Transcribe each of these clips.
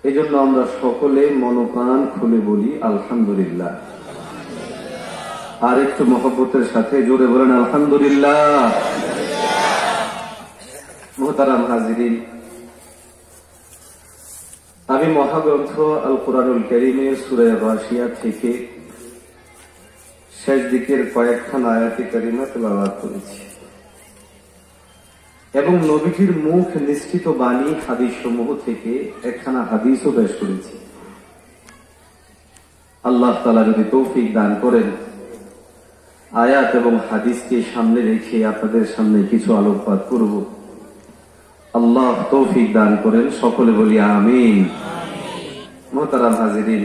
এজন্য আমরা সকলে মনোপ্রাণ খুলে বলি আলহামদুলিল্লাহ। আর একটু মহব্বতের সাথে জোরে বলেন আলহামদুলিল্লাহ। মুহতারাম হাজিরিন, আমি মহাগ্রন্থ আল কুরআনুল কারীমের সূরা গাশিয়া থেকে শেষ দিকের কয়েকখানা আয়াতে কারিমা তেলাওয়াত করেছি এবং নবীজির মুখ নিশ্চিত বাণী হাদিস সমূহ থেকে একখানা হাদিসও পেশ করেছি। আল্লাহ তাআলা যদি তৌফিক দান করেন, আয়াত এবং হাদিসকে সামনে রেখে আপনাদের সামনে কিছু আলোকপাত করব। আল্লাহ তৌফিক দান করেন, সকলে বলি আমিন। মুহতারাম হাজিরিন,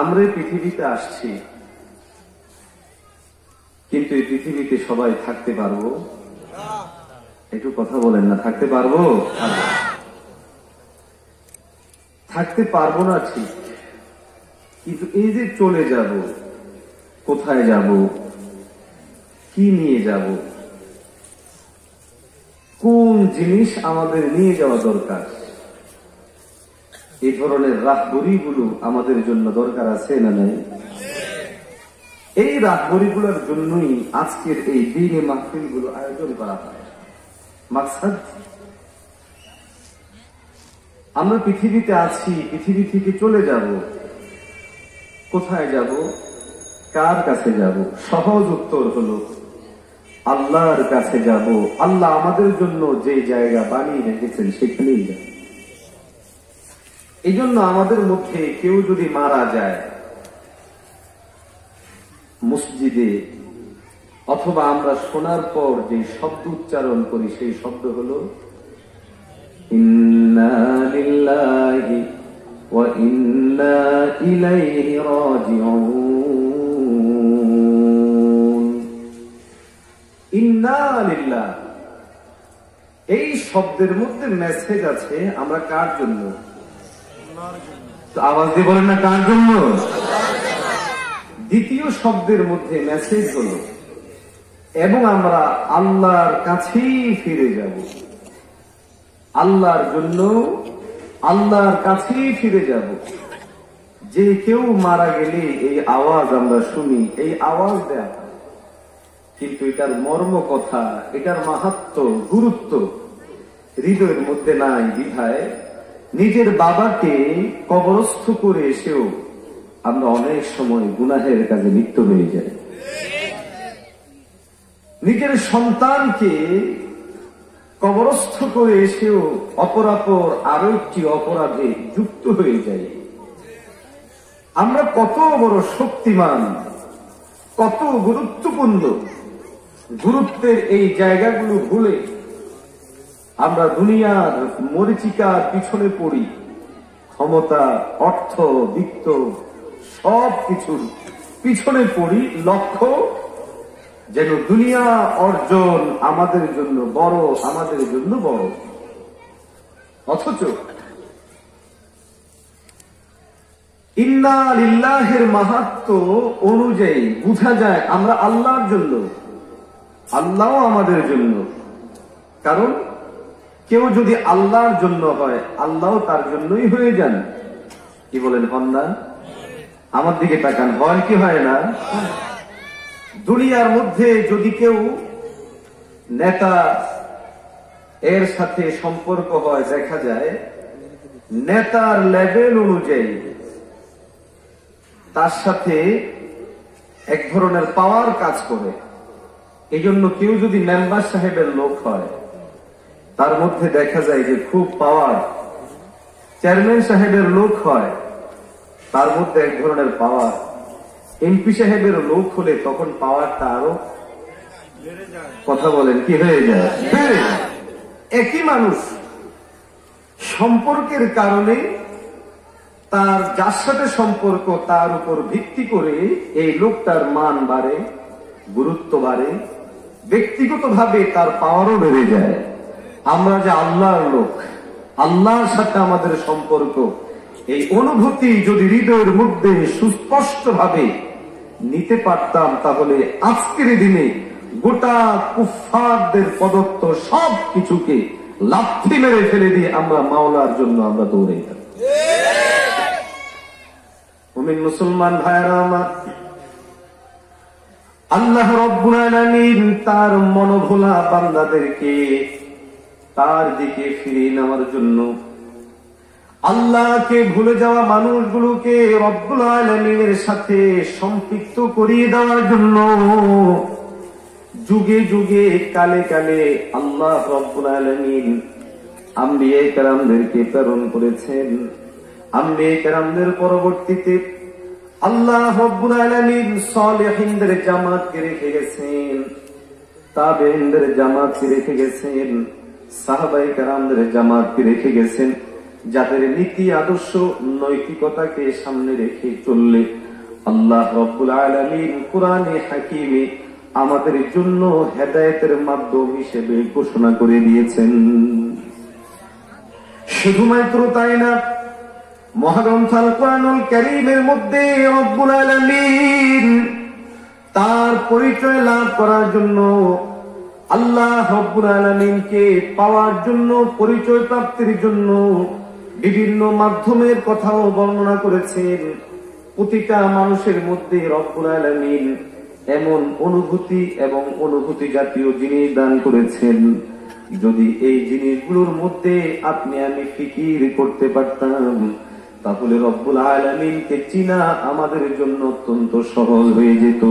আমরা পৃথিবীতে আসছি, কিন্তু এই পৃথিবীতে সবাই থাকতে পারবো? একটু কথা বলেন না, থাকতে পারবো? থাকতে পারবো না ঠিক, কিন্তু এই যে চলে যাব, কোথায় যাব, কি নিয়ে যাব, কোন জিনিস আমাদের নিয়ে যাওয়া দরকার, এই ধরনের রাহবরিগুলো আমাদের জন্য দরকার আছে না নাই? এই রাহবরিগুলোর জন্যই আজকের এই দ্বীনি মাহফিলগুলো আয়োজন করা হয়। মাকসাদ, আমরা পৃথিবীতে আছি, পৃথিবী থেকে চলে যাব, কোথায় যাব, কার কাছে যাব? সহজ উত্তর হলো আল্লাহর কাছে যাব। আল্লাহ আমাদের জন্য যে জায়গা বানিয়ে রেখেছেন সেখানেই যাব। এই জন্য আমাদের মধ্যে কেউ যদি মারা যায় মসজিদে, অথবা আমরা শোনার পর যে শব্দ উচ্চারণ করি সেই শব্দ হলো ইন্না লিল্লাহি ওয়া ইন্না ইলাইহি রাজিউন। ইন্না লিল্লাহ, এই শব্দের মধ্যে মেসেজ আছে আমরা কার জন্য? আওয়াজ দিয়ে বলেন না, কার জন্য? দ্বিতীয় শব্দের মধ্যে মেসেজ হলো এবং আমরা আল্লাহর কাছেই ফিরে যাব। আল্লাহর জন্য আল্লাহর কাছেই ফিরে যাব। যে কেউ মারা গেলে এই আওয়াজ আমরা শুনি, এই আওয়াজ দেয়া, কিন্তু এটার মর্ম কথা, এটার মাহাত্ম্য, গুরুত্ব হৃদয়ের মধ্যে নাই বিধায় নিজের বাবাকে কবরস্থ করে এসেও আমরা অনেক সময় গুনাহের কাজে লিপ্ত হয়ে যাই। নিজের সন্তানকে কবরস্থ করে এসেও অপরাপর আরো একটি অপরাধে যুক্ত হয়ে যাই। আমরা কত বড় শক্তিমান, কত গুরুত্বপূর্ণ, গুরুত্বের এই জায়গাগুলো ভুলে আমরা দুনিয়ার মরীচিকার পিছনে পড়ি। ক্ষমতা, অর্থ, বিত্ত সব কিছুর পিছনে পড়ি, লক্ষ্য যেন দুনিয়া অর্জন আমাদের জন্য বড়, আমাদের জন্য বড়। অথচ ইন্না লিল্লাহির মাহাত্ম্য অনুযায়ী বোঝা যায় আমরা আল্লাহর জন্য, আল্লাহও আমাদের জন্য। কারণ কেউ যদি আল্লাহর জন্য হয়, আল্লাহ তার জন্যই হয়ে যান। কি বলেন, হন না? আমার দিকে তাকান, হয় কি হয় না? দুনিয়ার মধ্যে যদি কেউ নেতা এর সাথে সম্পর্ক হয়, দেখা যায় নেতার লেভেল অনুযায়ী তার সাথে এক ধরনের পাওয়ার কাজ করে। এই জন্য কেউ যদি মেম্বার সাহেবের লোক হয়, তার মধ্যে দেখা যায় যে খুব পাওয়ার। চেয়ারম্যান সাহেবের লোক হয়, তার মধ্যে এক ধরনের পাওয়ার। এমপি সাহেবের লোক হলে তখন পাওয়ারটা আরো, কথা বলেন, কি হয়ে যায়? একই মানুষ, সম্পর্কের কারণে তার যার সাথে সম্পর্ক তার উপর ভিত্তি করে এই লোকটার মান বাড়ে, গুরুত্ব বাড়ে, ব্যক্তিগতভাবে তার পাওয়ারও বেড়ে যায়। আমরা যে আল্লাহর লোক, আল্লাহর সাথে আমাদের সম্পর্ক, এই অনুভূতি যদি হৃদয়ের মধ্যে সুস্পষ্ট ভাবে নিতে পারতাম, তাহলে আজকের দিনে গোটা কুফফারদের প্রদত্ত সব কিছুকে লাথি মেরে ফেলে দিয়ে আমরা মাওলার জন্য আমরা দৌড়াইতাম। মুমিন মুসলমান ভাইরা আমার, আল্লাহ রাব্বুল আলামিন তার মনোভোলা বান্দাদেরকে তার দিকে ফিরিয়ে নেওয়ার জন্য, আল্লাহকে ভুলে যাওয়া মানুষগুলোকে রব্বুল আলামিনের সাথে সম্পৃক্ত করিয়ে দেওয়ার জন্য যুগে যুগে কালে কালে আল্লাহ রব্বুল আলামিন আম্বিয়া কেরামদেরকে প্রেরণ করেছেন। আম্বিয়া কেরামদের পরবর্তীতে আল্লাহ রব্বুল আলামিন সালেহিনদের জামাতকে রেখে গেছেন, তাবেঈনদের জামাতকে রেখে গেছেন, সাহাবায়ে কেরামদের জামাতকে রেখে গেছেন, যাদের নীতি আদর্শ নৈতিকতাকে সামনে রেখে চললে আল্লাহ রব্বুল আলামিন কুরআনে হাকিমে আমাদের জন্য হেদায়েতের মাধ্যম হিসেবে ঘোষণা করে দিয়েছেন। শুধুমাত্র তাই না, মহাগ্রন্থ আল কোরআনুল কারীমের মধ্যে রব্বুল আলামিন তার পরিচয় লাভ করার জন্য, আল্লাহ রব্বুল আলামিনকে পাওয়ার জন্য, পরিচয় প্রাপ্তির জন্য বিভিন্ন মাধ্যমের কথাও বর্ণনা করেছেন। প্রতিটা মানুষের মধ্যে রব্বুল আলামিন এমন অনুভূতি এবং অনুভূতি জাতীয় জিনিস দান করেছেন, যদি এই জিনিসগুলোর মধ্যে আপনি আমি ফিকির করতে পারতাম তাহলে রব্বুল আলামিনকে চিনা আমাদের জন্য অত্যন্ত সহজ হয়ে যেত,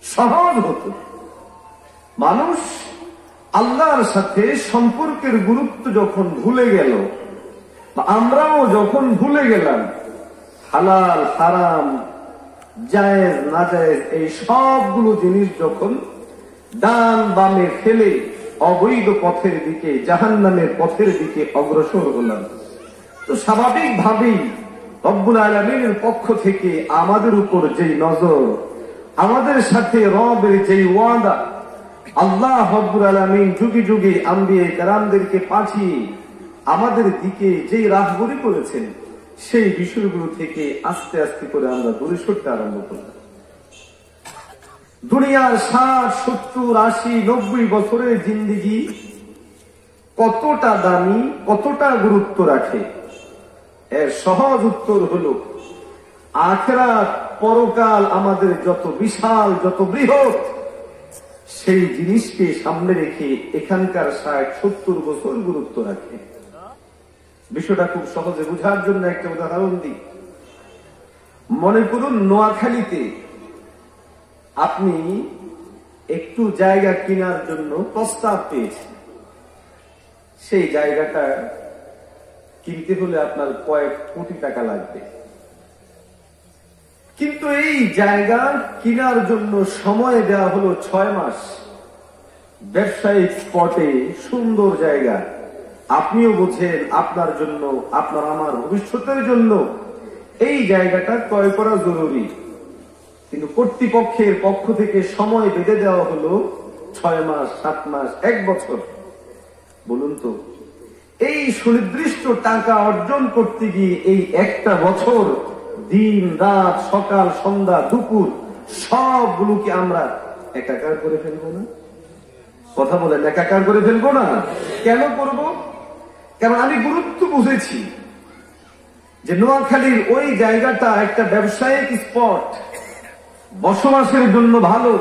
সহজ হতো। মানুষ আল্লাহর সাথে সম্পর্কের গুরুত্ব যখন ভুলে গেল, আমরাও যখন ভুলে গেলাম, হালাল হারাম জায়েজ নাজায়েজ এই সবগুলো জিনিস যখন ডান বামে ফেলে অবৈধ পথের দিকে, জাহান্নামের পথের দিকে অগ্রসর হলাম, তো স্বাভাবিকভাবেই রব্বুল আলামিনের পক্ষ থেকে আমাদের উপর যেই নজর, আমাদের সাথে রবের যেই ওয়াদা, আল্লাহ রব্বুল আলামিন যুগে যুগে আম্বিয়া কেরামদেরকে পাঠিয়ে আমাদের দিকে যেই রাহবরি করেছেন, সেই বিষয়গুলো থেকে আস্তে আস্তে করে আমরা দূরে সরতে আরম্ভ করলাম। দুনিয়ার 60, 70, 80, 90 বছরের জিন্দেগি কতটা দামি, কতটা গুরুত্ব রাখে, এর সহজ উত্তর হলো আখিরাত পরকাল আমাদের যত বিশাল, যত বৃহৎ, সেই জিনিসকে সামনে রেখে এখানকার 60-70 বছর গুরুত্ব রাখে। বিষয়টা খুব সহজে বোঝার জন্য একটা উদাহরণ দিই। মনে করুন নোয়াখালীতে আপনি একটু জায়গা কেনার জন্য প্রস্তাব পেয়েছেন। সেই জায়গাটা কিনতে হলে আপনার কয়েক কোটি টাকা লাগবে, কিন্তু এই জায়গা কেনার জন্য সময় দেওয়া হলো 6 মাস। ব্যবসায়িক স্পটে সুন্দর জায়গা, আপনিও বোঝেন আপনার জন্য, আপনার আমার ভবিষ্যতের জন্য এই জায়গাটা ক্রয় করা জরুরি, কিন্তু কর্তৃপক্ষের পক্ষ থেকে সময় বেঁধে দেওয়া হলো 6 মাস, 7 মাস, 1 বছর। বলুন তো, এই সুনির্দিষ্ট টাকা অর্জন করতে গিয়ে এই একটা বছর দিন রাত, সকাল সন্ধ্যা দুপুর সবগুলোকে আমরা একাকার করে ফেলবো না? কথা বলেন, একাকার করে ফেলবো না? কেন করব? কারণ আমি গুরুত্ব বুঝেছি যে নোয়াখালীর ওই জায়গাটা একটা ব্যবসায়িক স্পট, বসবাসের জন্য ভালো,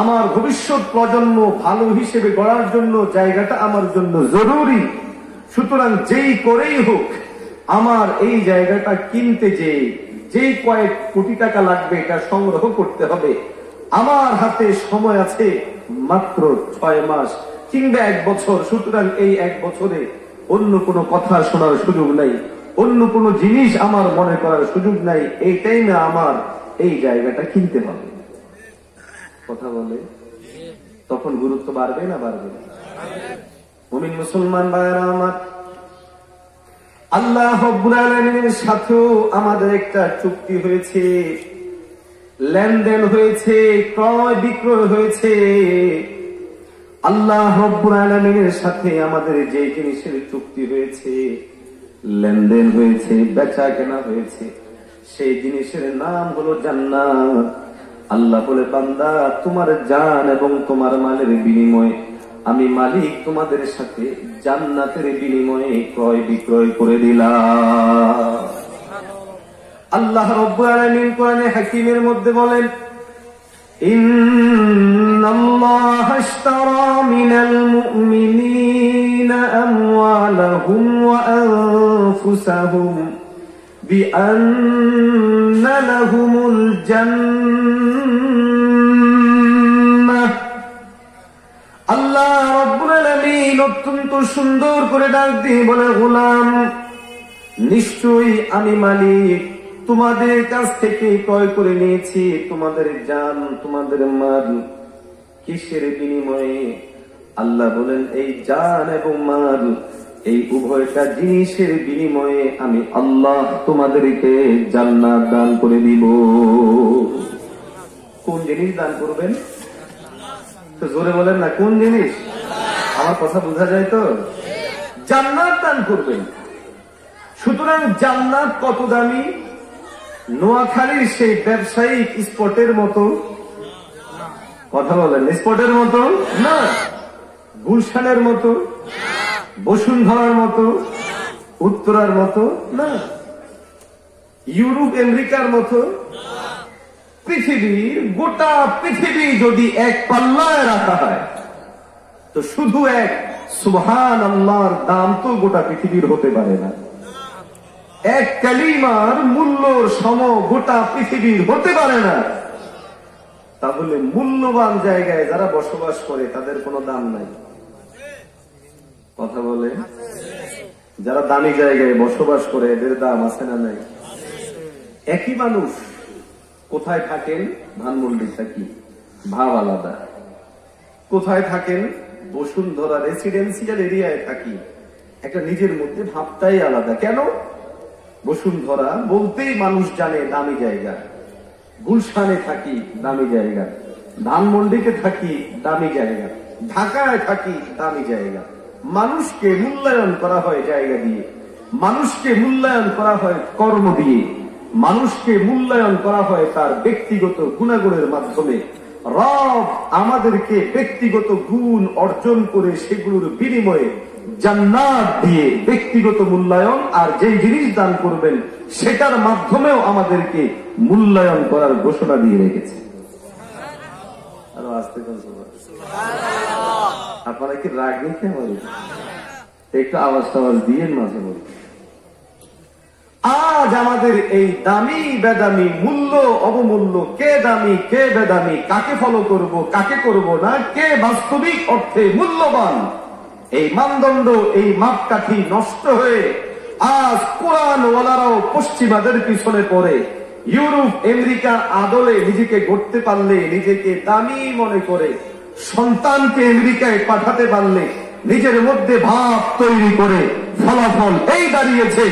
আমার ভবিষ্যৎ প্রজন্ম ভালো হিসেবে গড়ার জন্য জায়গাটা আমার জন্য জরুরি। সুতরাং যেই করেই হোক আমার এই জায়গাটা কিনতে যেই কয়েক কোটি টাকা লাগবে এটা সংগ্রহ করতে হবে। আমার হাতে সময় আছে মাত্র 6 মাস কিংবা 1 বছর। সুতরাং এই 1 বছরে অন্য কোনো কথা শোনার সুযোগ নাই, অন্য কোনো জিনিস আমার মনে করার সুযোগ নাই। এই টাইমে আমার এই জায়গাটা কিনতে হবে। কথা বলে, তখন গুরুত্ব বাড়বে না বাড়বে না? মুমিন মুসলমান ভাইরা আমার, আল্লাহ রাব্বুল আলামিনের সাথেও আমাদের একটা চুক্তি হয়েছে, লেনদেন হয়েছে, ক্রয় বিক্রয় হয়েছে। আল্লাহ রাব্বুল আলামিনের সাথে আমাদের যে জিনিসের চুক্তি হয়েছে, লেনদেন হয়েছে, বেচা কেনা হয়েছে, সেই জিনিসের নাম হলো জান্নাত। আল্লাহ বলে, বান্দা তোমার জান এবং তোমার মালের বিনিময়ে আমি মালিক তোমাদের সাথে জান্নাতের বিনিময়ে ক্রয় বিক্রয় করে দিলাম। আল্লাহ রাব্বুল আলামিন কোরআনে হাকিমের মধ্যে বলেন, ইন্নাল্লাহা আশতারা মিনাল মুমিনিনা আমওয়ালাহুম ওয়া আনফুসাহুম বিআন্না লাহুমুল জান্নাহ। আল্লাহ রাব্বুল আলামিন অত্যন্ত সুন্দর করে ডাক দিয়ে বলে, গোলাম, নিশ্চয়ই আমি মালিক তোমাদের কাছ থেকে ক্রয় করে নিয়েছি তোমাদের জান, তোমাদের মাল। কিসের বিনিময়ে? আল্লাহ বলেন, এই জান এবং মাল, এই উভয়টা জিনিসের বিনিময়ে আমি আল্লাহ তোমাদেরকে জান্নাত দান করে দিব। কোন জিনিস দান করবেন? তো জোরে বলেন না, কোন জিনিস? আমার কথা বোঝা যায় তো? জান্নাত দান করবেন। সুতরাং জান্নাত কত দামি? নোয়াখালীর সেই ব্যবসায়িক স্পটের মতো কথা বলেন, স্পটের মতো না, গুলশানের মতো, বসুন্ধরার মতো, উত্তরার মতো না, ইউরোপ আমেরিকার মতো। পৃথিবীর গোটা পৃথিবী যদি এক পাল্লায় রাখা হয় তো শুধু এক সুবহানাল্লাহর দাম তো গোটা পৃথিবীর হতে পারে না। এক কালিমার মূল্য সম গোটা পৃথিবীর হতে পারে না। তাহলে মূল্যবান জায়গায় যারা বসবাস করে তাদের কোনো দাম নাই। কথা বলে, যারা দামি জায়গায় বসবাস করে এদের দাম আছে না নাই? একই মানুষ কোথায় থাকেন? ধানমন্ডি থাকি, ভাব আলাদা। কোথায় থাকেন? বসুন্ধরা রেসিডেন্সিয়াল এরিয়ায় থাকি, একটা নিজের মধ্যে ভাবটাই আলাদা। কেন? বসুন্ধরা বলতেই মানুষ জানে দামি জায়গা, গুলশানে থাকি দামি জায়গা, ধানমন্ডিতে থাকি দামি জায়গা, ঢাকায় থাকি দামি জায়গা। মানুষকে মূল্যায়ন করা হয় জায়গা দিয়ে, মানুষকে মূল্যায়ন করা হয় কর্ম দিয়ে, মানুষকে মূল্যায়ন করা হয় তার ব্যক্তিগত গুণাগুণের মাধ্যমে। রব আমাদেরকে ব্যক্তিগত গুণ অর্জন করে সেগুলোর বিনিময়ে জান্নাত দিয়ে ব্যক্তিগত মূল্যায়ন আর যেই জিনিস দান করবেন সেটার মাধ্যমেও আমাদেরকে মূল্যায়ন করার ঘোষণা দিয়ে রেখেছে। আরো আসতে আপনারা কি রাগ দেখে আমার একটু আওয়াজ টাওয়াজ দিয়ে মাঝে মধ্যে। আজ আমাদের এই দামি বেদামি, মূল্য অবমূল্য, কে দামি কে বেদামি, কাকে ফলো করব কাকে করব না, কে বাস্তবিক অর্থে মূল্যবান, এই মানদণ্ড এই মাপকাঠি নষ্ট হয়ে আজ কোরআন ওয়ালারাও পশ্চিমাদের পিছনে পড়ে ইউরোপ আমেরিকার আদলে নিজেকে গড়তে পারলে নিজেকে দামি মনে করে, সন্তানকে আমেরিকায় পাঠাতে পারলে নিজের মধ্যে ভাব তৈরি করে ফলাফল এই দাঁড়িয়েছে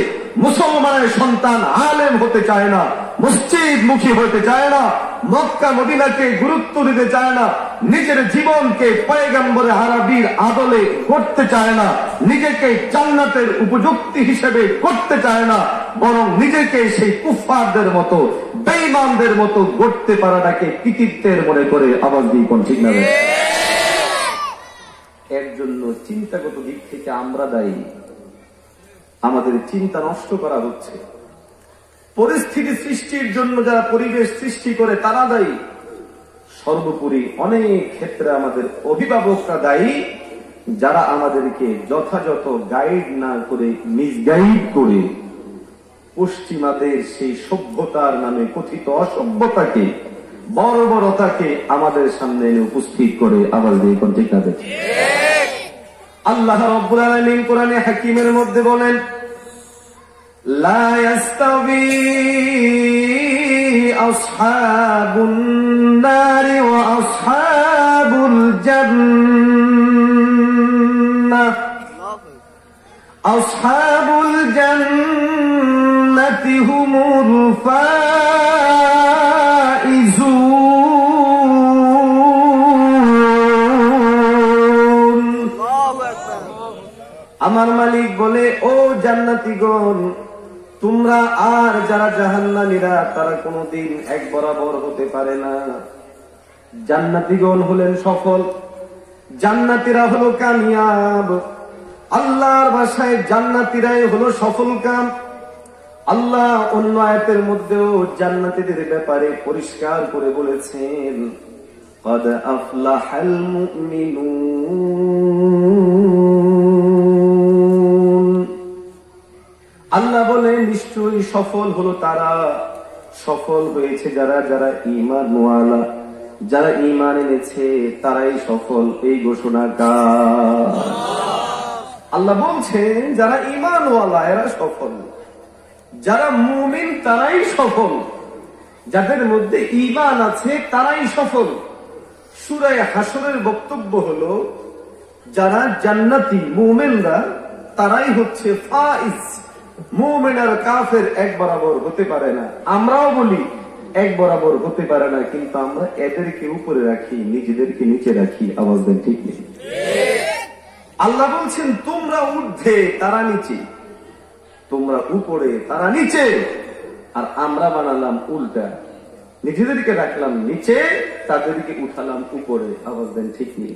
মুসলমানের সন্তান আলেম হতে চায় না, মসজিদ মুখী হতে চায় না, মক্কা মদিনাকে গুরুত্ব দিতে চায় না, নিজের জীবনকে পয়গম্বরে আরবীর আদলে করতে চায় না, নিজেকে জান্নাতের উপযুক্তি হিসেবে করতে চায় না, বরং নিজেকে সেই কুফফারদের মতো বেঈমানদের মতো গড়তে পারাটাকে কৃতিত্বের মনে করে আওয়াজ দিয়ে কোন ঠিক না? এর জন্য চিন্তাগত দিক থেকে আমরা দায়ী। আমাদের চিন্তা নষ্ট করা হচ্ছে। পরিস্থিতি সৃষ্টির জন্য যারা পরিবেশ সৃষ্টি করে তারা দায়ী। সর্বোপরি অনেক ক্ষেত্রে আমাদের অভিভাবকরা দায়ী, যারা আমাদেরকে যথাযথ গাইড না করে মিসগাইড করে পশ্চিমাদের সেই সভ্যতার নামে কথিত অসভ্যতাকে, বর্বরতাকে আমাদের সামনে এনে উপস্থিত করে আওয়াজ দিয়ে কোন ঠিক না? আল্লাহ রাব্বুল আলামিন কোরআনে হাকিমের মধ্যে বলেন, লা ইয়াস্তাবি আসহাবুন নারি ওয়া আসহাবুল জান্নাহ, আসহাবুল জান্নাতি হুমুল ফাইজুন। আমার মালিক বলে, ও জান্নাতীগণ, তোমরা আর যারা জাহান্নামীরা তারা কোনদিন এক বরাবর হতে পারে না। জান্নাতীগণ হলেন সফল, জান্নাতীরা হলো কামিয়াব। আল্লাহর ভাষায় জান্নাতীরাই হলো সফল কাম। আল্লাহ অন্য আয়াতের মধ্যেও জান্নাতীদের ব্যাপারে পরিষ্কার করে বলেছেন, قد أفلح المؤمنون। আল্লাহ বলে নিশ্চয়ই সফল হলো তারা, সফল হয়েছে যারা যারা ঈমানওয়ালা, যারা ঈমান এনেছে তারাই সফল। এই ঘোষণা কার? আল্লাহ বলছেন যারা ঈমানওয়ালা এরা সফল, যারা মুমিন তারাই সফল, যাদের মধ্যে ঈমান আছে তারাই সফল। সূরা হাশরের বক্তব্য হলো যারা জান্নাতি মুমিনরা তারাই হচ্ছে ফাইজ। মুমিন আর কাফের এক বরাবর হতে পারে না। আমরাও বলি এক বরাবর হতে পারে না, কিন্তু আমরা এদেরকে উপরে রাখি, নিজেদেরকে নিচে রাখি। আওয়াজ দেন ঠিক নেই? আল্লাহ বলছেন তোমরা ঊর্ধ্বে তারা নিচে, তোমরা উপরে তারা নিচে। আর আমরা বানালাম উল্টা, নিজেদেরকে রাখলাম নিচে, তাদেরকে উঠালাম উপরে। আওয়াজ দেন ঠিক নেই?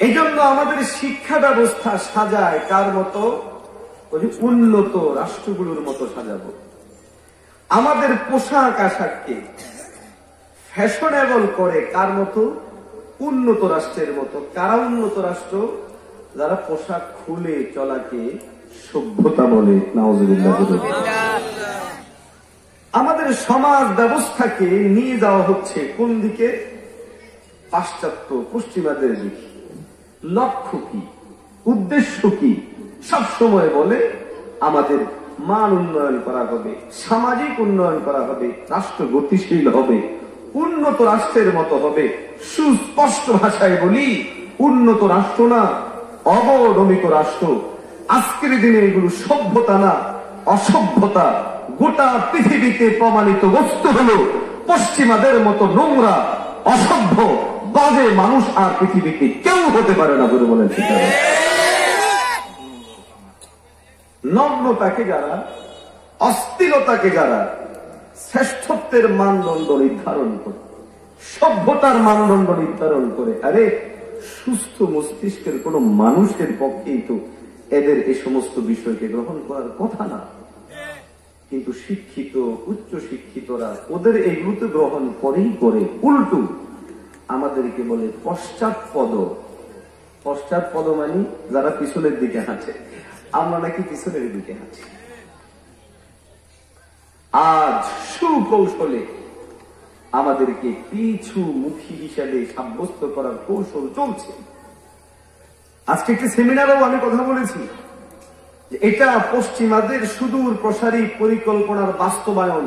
এই জন্য আমাদের শিক্ষা ব্যবস্থা সাজায় কার মতো? ওই উন্নত রাষ্ট্রগুলোর মতো সাজাবো। আমাদের পোশাক আশাককে ফ্যাশনেবল করে কার মতো? উন্নত রাষ্ট্রের মতো। কারা উন্নত রাষ্ট্র? যারা পোশাক খুলে চলাকে সভ্যতা বলে। নাউজুবিল্লাহ। আমাদের সমাজ ব্যবস্থাকে নিয়ে যাওয়া হচ্ছে কোন দিকে? পাশ্চাত্য পশ্চিমাদের দিকে। লক্ষ্য কি? উদ্দেশ্য কি? সব সময় বলে আমাদের মান উন্নয়ন করা হবে, সামাজিক উন্নয়ন করা হবে, রাষ্ট্র গতিশীল হবে, উন্নত রাষ্ট্রের মতো হবে। সুস্পষ্ট ভাষায় বলি, উন্নত রাষ্ট্র না, অবনমিত রাষ্ট্র। আজকের দিনে এগুলো সভ্যতা না, অসভ্যতা। গোটা পৃথিবীতে প্রমাণিত বস্তু হলো পশ্চিমাদের মতো নোংরা, অসভ্য, বাজে মানুষ আর পৃথিবীতে কেউ হতে পারে না বলে বলেন। ঠিক আছে? নগ্নতাকে যারা, অস্থিরতাকে যারা শ্রেষ্ঠত্বের মানদণ্ড নির্ধারণ করে, সভ্যতার মানদণ্ড নির্ধারণ করে, আরে সুস্থ মস্তিষ্কের কোন মানুষের পক্ষেই তো এদের এই সমস্ত বিষয়কে গ্রহণ করার কথা না। কিন্তু শিক্ষিত, উচ্চ শিক্ষিতরা ওদের এইগুলো গ্রহণ করেই করে। উল্টো আমাদেরকে বলে পশ্চাৎপদ। পশ্চাৎপদ মানে যারা পিছনের দিকে হাঁটে। আমরা নাকি পিছনের দিকে হাঁটি। আজ সুকৌশলে আমাদেরকে পিছু মুখী হিসাবে সাব্যস্ত করার কৌশল চলছে। আজকে একটি সেমিনারেও আমি কথা বলেছি যে এটা পশ্চিমাদের সুদূর প্রসারী পরিকল্পনার বাস্তবায়ন।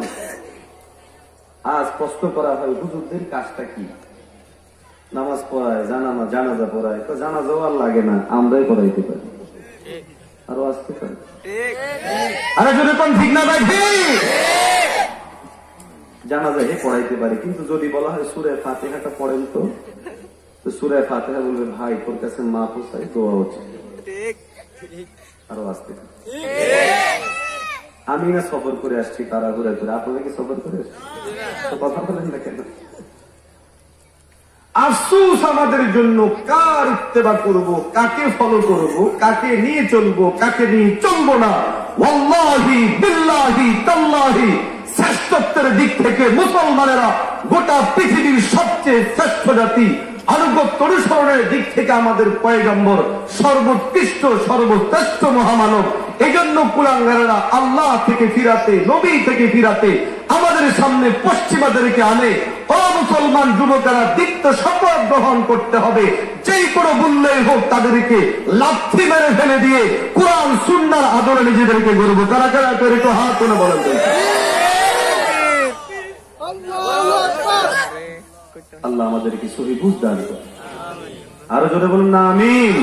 আজ প্রশ্ন করা হয় হুজুরদের কাজটা কি? নামাজ পড়ায়, জানাজা পড়ায়। তো জানাজাও আর লাগে না, আমরাই পড়াইতে পারি। আরো আসতে পারি। আরে যদি কোন ঠিক না ভাই, জানাজা হে পড়াইতে পারি, কিন্তু যদি বলা হয় সূরা ফাতিহাটা পড়েন তো সূরা ফাতিহা বলবে ভাই তোর কাছে মাফ চাই, দোয়া হচ্ছে। আরো আসতে পারি। আমি না সফর করে আসছি তাড়াহুড়া করে, আপনারা কি সফর করে আসছি? কথা বলেন না কেন? আফসোস আমাদের জন্য, কার ইত্তেবা করব, কাকে ফলো করব, কাকে নিয়ে চলবো, কাকে নিয়ে চলবো না। ওয়াল্লাহি বিল্লাহি তাল্লাহি শ্রেষ্ঠত্বের দিক থেকে মুসলমানেরা গোটা পৃথিবীর সবচেয়ে শ্রেষ্ঠ জাতি। আনুগত্য অনুসরণের দিক থেকে আমাদের পয়গম্বর সর্বোৎকৃষ্ট, সর্বশ্রেষ্ঠ মহামানব। এই জন্য কুলাঙ্গারেরা আল্লাহ থেকে ফিরাতে, নবী থেকে ফিরাতে আমাদের সামনে পশ্চিমাদেরকে আনে। ও মুসলমান যুবকেরা, দীপ্ত শপথ গ্রহণ করতে হবে, যেই কোনো মূল্যই হোক তাদেরকে লাথি মেরে ফেলে দিয়ে কোরআন সুন্নাহর আদরে নিজেদেরকে গড়ব। কারা কারা করে তো হাত তুলে বলেন। আল্লাহ আমাদেরকে সহি বুঝ দান করে। আরো জোরে বলুন না আমিন।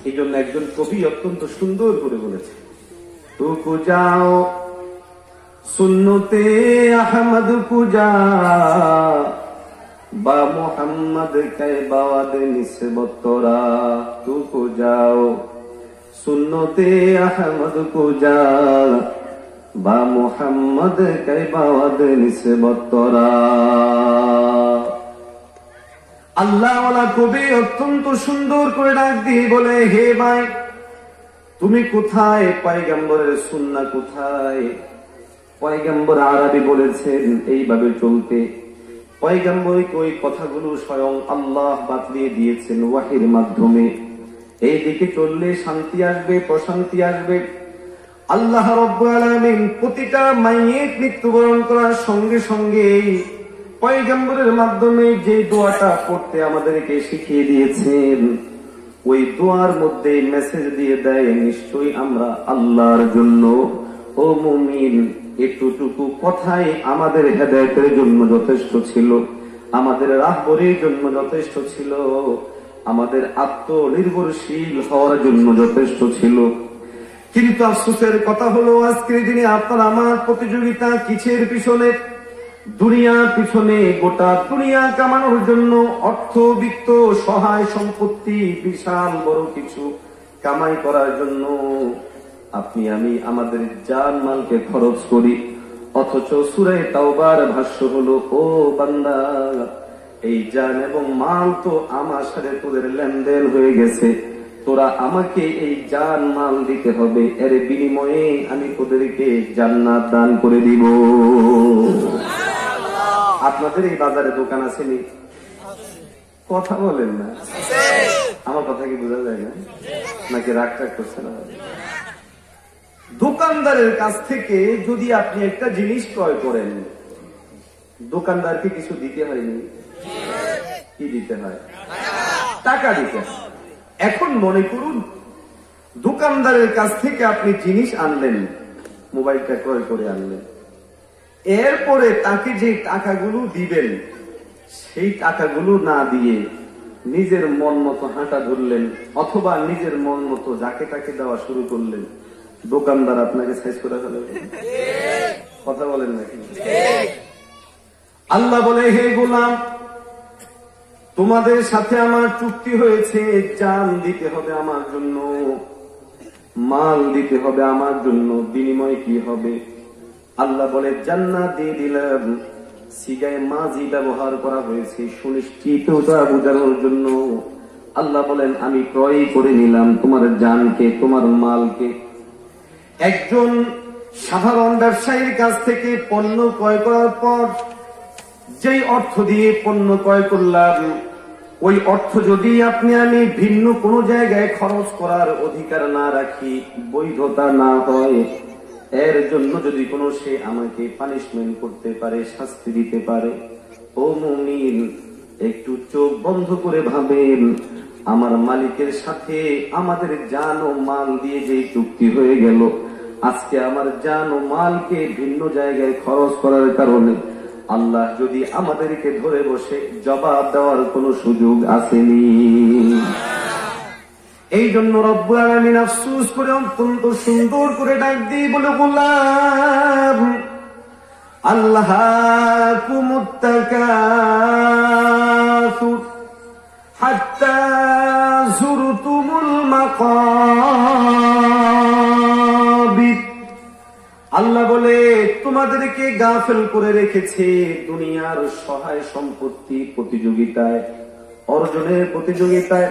এই জন্য একজন কবি অত্যন্ত সুন্দর করে বলেছে, তুকু যাও সুন্নতে আহমদ কুজা বা মোহাম্মদ কে বাওয়াদ নিসবত তোরা। তুকু যাও সুন্নতে আহমদ কুজা বা মোহাম্মদ কে বাওয়াদ নিসবত তোরা। আল্লাহওয়ালা কবি অত্যন্ত সুন্দর করে ডাক দিয়ে বলে, হে ভাই তুমি কোথায়? পয়গম্বরের সুন্নাহ কোথায়? পয়গম্বর আরবি বলেছেন এইভাবে চলতে। পয়গম্বর ওই কথাগুলো স্বয়ং আল্লাহ বাতলিয়ে দিয়েছেন ওয়াহির মাধ্যমে। এই দিকে চললে শান্তি আসবে, প্রশান্তি আসবে। আল্লাহ রাব্বুল আলামিন প্রতিটা মাইয়িত মৃত্যুবরণ করার সঙ্গে সঙ্গে পয়গম্বরের মাধ্যমে যে দোয়াটা পড়তে আমাদেরকে শিখিয়ে দিয়েছেন, ওই দোয়ার মধ্যে মেসেজ দিয়ে দেয় নিশ্চয়ই আমরা আল্লাহর জন্য। ও মুমিন, এতটুকু কথাই আমাদের হেদায়েতের জন্য যথেষ্ট ছিল, আমাদের রাহবরের জন্য যথেষ্ট ছিল, আমাদের আত্মনির্ভরশীল হওয়ার জন্য যথেষ্ট ছিল। কিন্তু আফসোসের কথা হলো আজকের দিনে আপনার আমার প্রতিযোগিতা কিসের পিছনে? দুনিয়ার পিছনে। গোটা দুনিয়া কামানোর জন্য অর্থ, বিত্ত, সহায় সম্পত্তি, বিশাল বড় কিছু কামাই করার জন্য আপনি আমি আমাদের জান মালকে খরচ করি। অথচ সূরা তাওবার ভাষ্য হলো, ও বান্দা, এই জান এবং মাল তো আমার সাথে তোদের লেনদেন হয়ে গেছে, তোরা আমাকে এই জান মাল দিতে হবে, এর বিনিময়ে আমি তোদেরকে জান্নাত দান করে দিব। আপনাদের এই বাজারে দোকান আছে নি? কথা বলেন না, আমার কথা কি বোঝা যায় না? নাকি রাগ টাগ করছে না? দোকানদারের কাছ থেকে যদি আপনি একটা জিনিস ক্রয় করেন, দোকানদারকে কিছু দিতে হয়নি? কি দিতে হয়? টাকা দিতে হয়। এখন মনে করুন দোকানদারের কাছ থেকে আপনি জিনিস আনলেন, মোবাইলটা ক্রয় করে আনলেন, এরপরে তাকে যে টাকাগুলো দিবেন সেই টাকাগুলো না দিয়ে নিজের মন মতো হাঁটা ধরলেন, অথবা নিজের মন মতো যাকে তাকে দেওয়া শুরু করলেন, দোকানদার আপনাকে সাইজ করে ফেলবে। কথা বলেন নাকি? আল্লাহ বলে, হে গোলাম, তোমাদের সাথে আমার চুক্তি হয়েছে, জান দিতে হবে আমার জন্য, মাল দিতে হবে আমার জন্য, বিনিময় কি হবে? আল্লাহ বলে, জান্নাত দিয়ে দিলাম। সিগায় মাজি ব্যবহার করা হয়েছে সুনিশ্চিততা বোঝানোর জন্য। আল্লাহ বলেন, আমি ক্রয় করে নিলাম তোমার জানকে, তোমার মালকে। একজন সাধারণ ব্যবসায়ীর কাছ থেকে পণ্য ক্রয় করার পর যেই অর্থ দিয়ে পণ্য ক্রয় করলাম, ওই অর্থ যদি আপনি আমি ভিন্ন কোনো জায়গায় খরচ করার অধিকার না রাখি, বৈধতা না হয়, এর জন্য যদি কোনো সে আমাকে পানিশমেন্ট করতে পারে, শাস্তি দিতে পারে, ও মুমিন, একটু চোখ বন্ধ করে ভাবেন, আমার মালিকের সাথে আমাদের জান ও মাল দিয়ে যে চুক্তি হয়ে গেল, আজকে আমার জান ও মালকে ভিন্ন জায়গায় খরচ করার কারণে আল্লাহ যদি আমাদেরকে ধরে বসে জবাব দেওয়ার কোন সুযোগ আসেনি। এই জন্য রব্বুল আলামিন আফসোস করে অত্যন্ত সুন্দর করে ডাক দিয়ে বলে, গোলাম, আল্লাহকুমুত তাকাসুর হাত্তা যুরতুমুল মাকাবির। আল্লাহ বলে, তোমাদেরকে গাফেল করে রেখেছে দুনিয়ার সহায় সম্পত্তি প্রতিযোগিতায়, অর্জনের প্রতিযোগিতায়।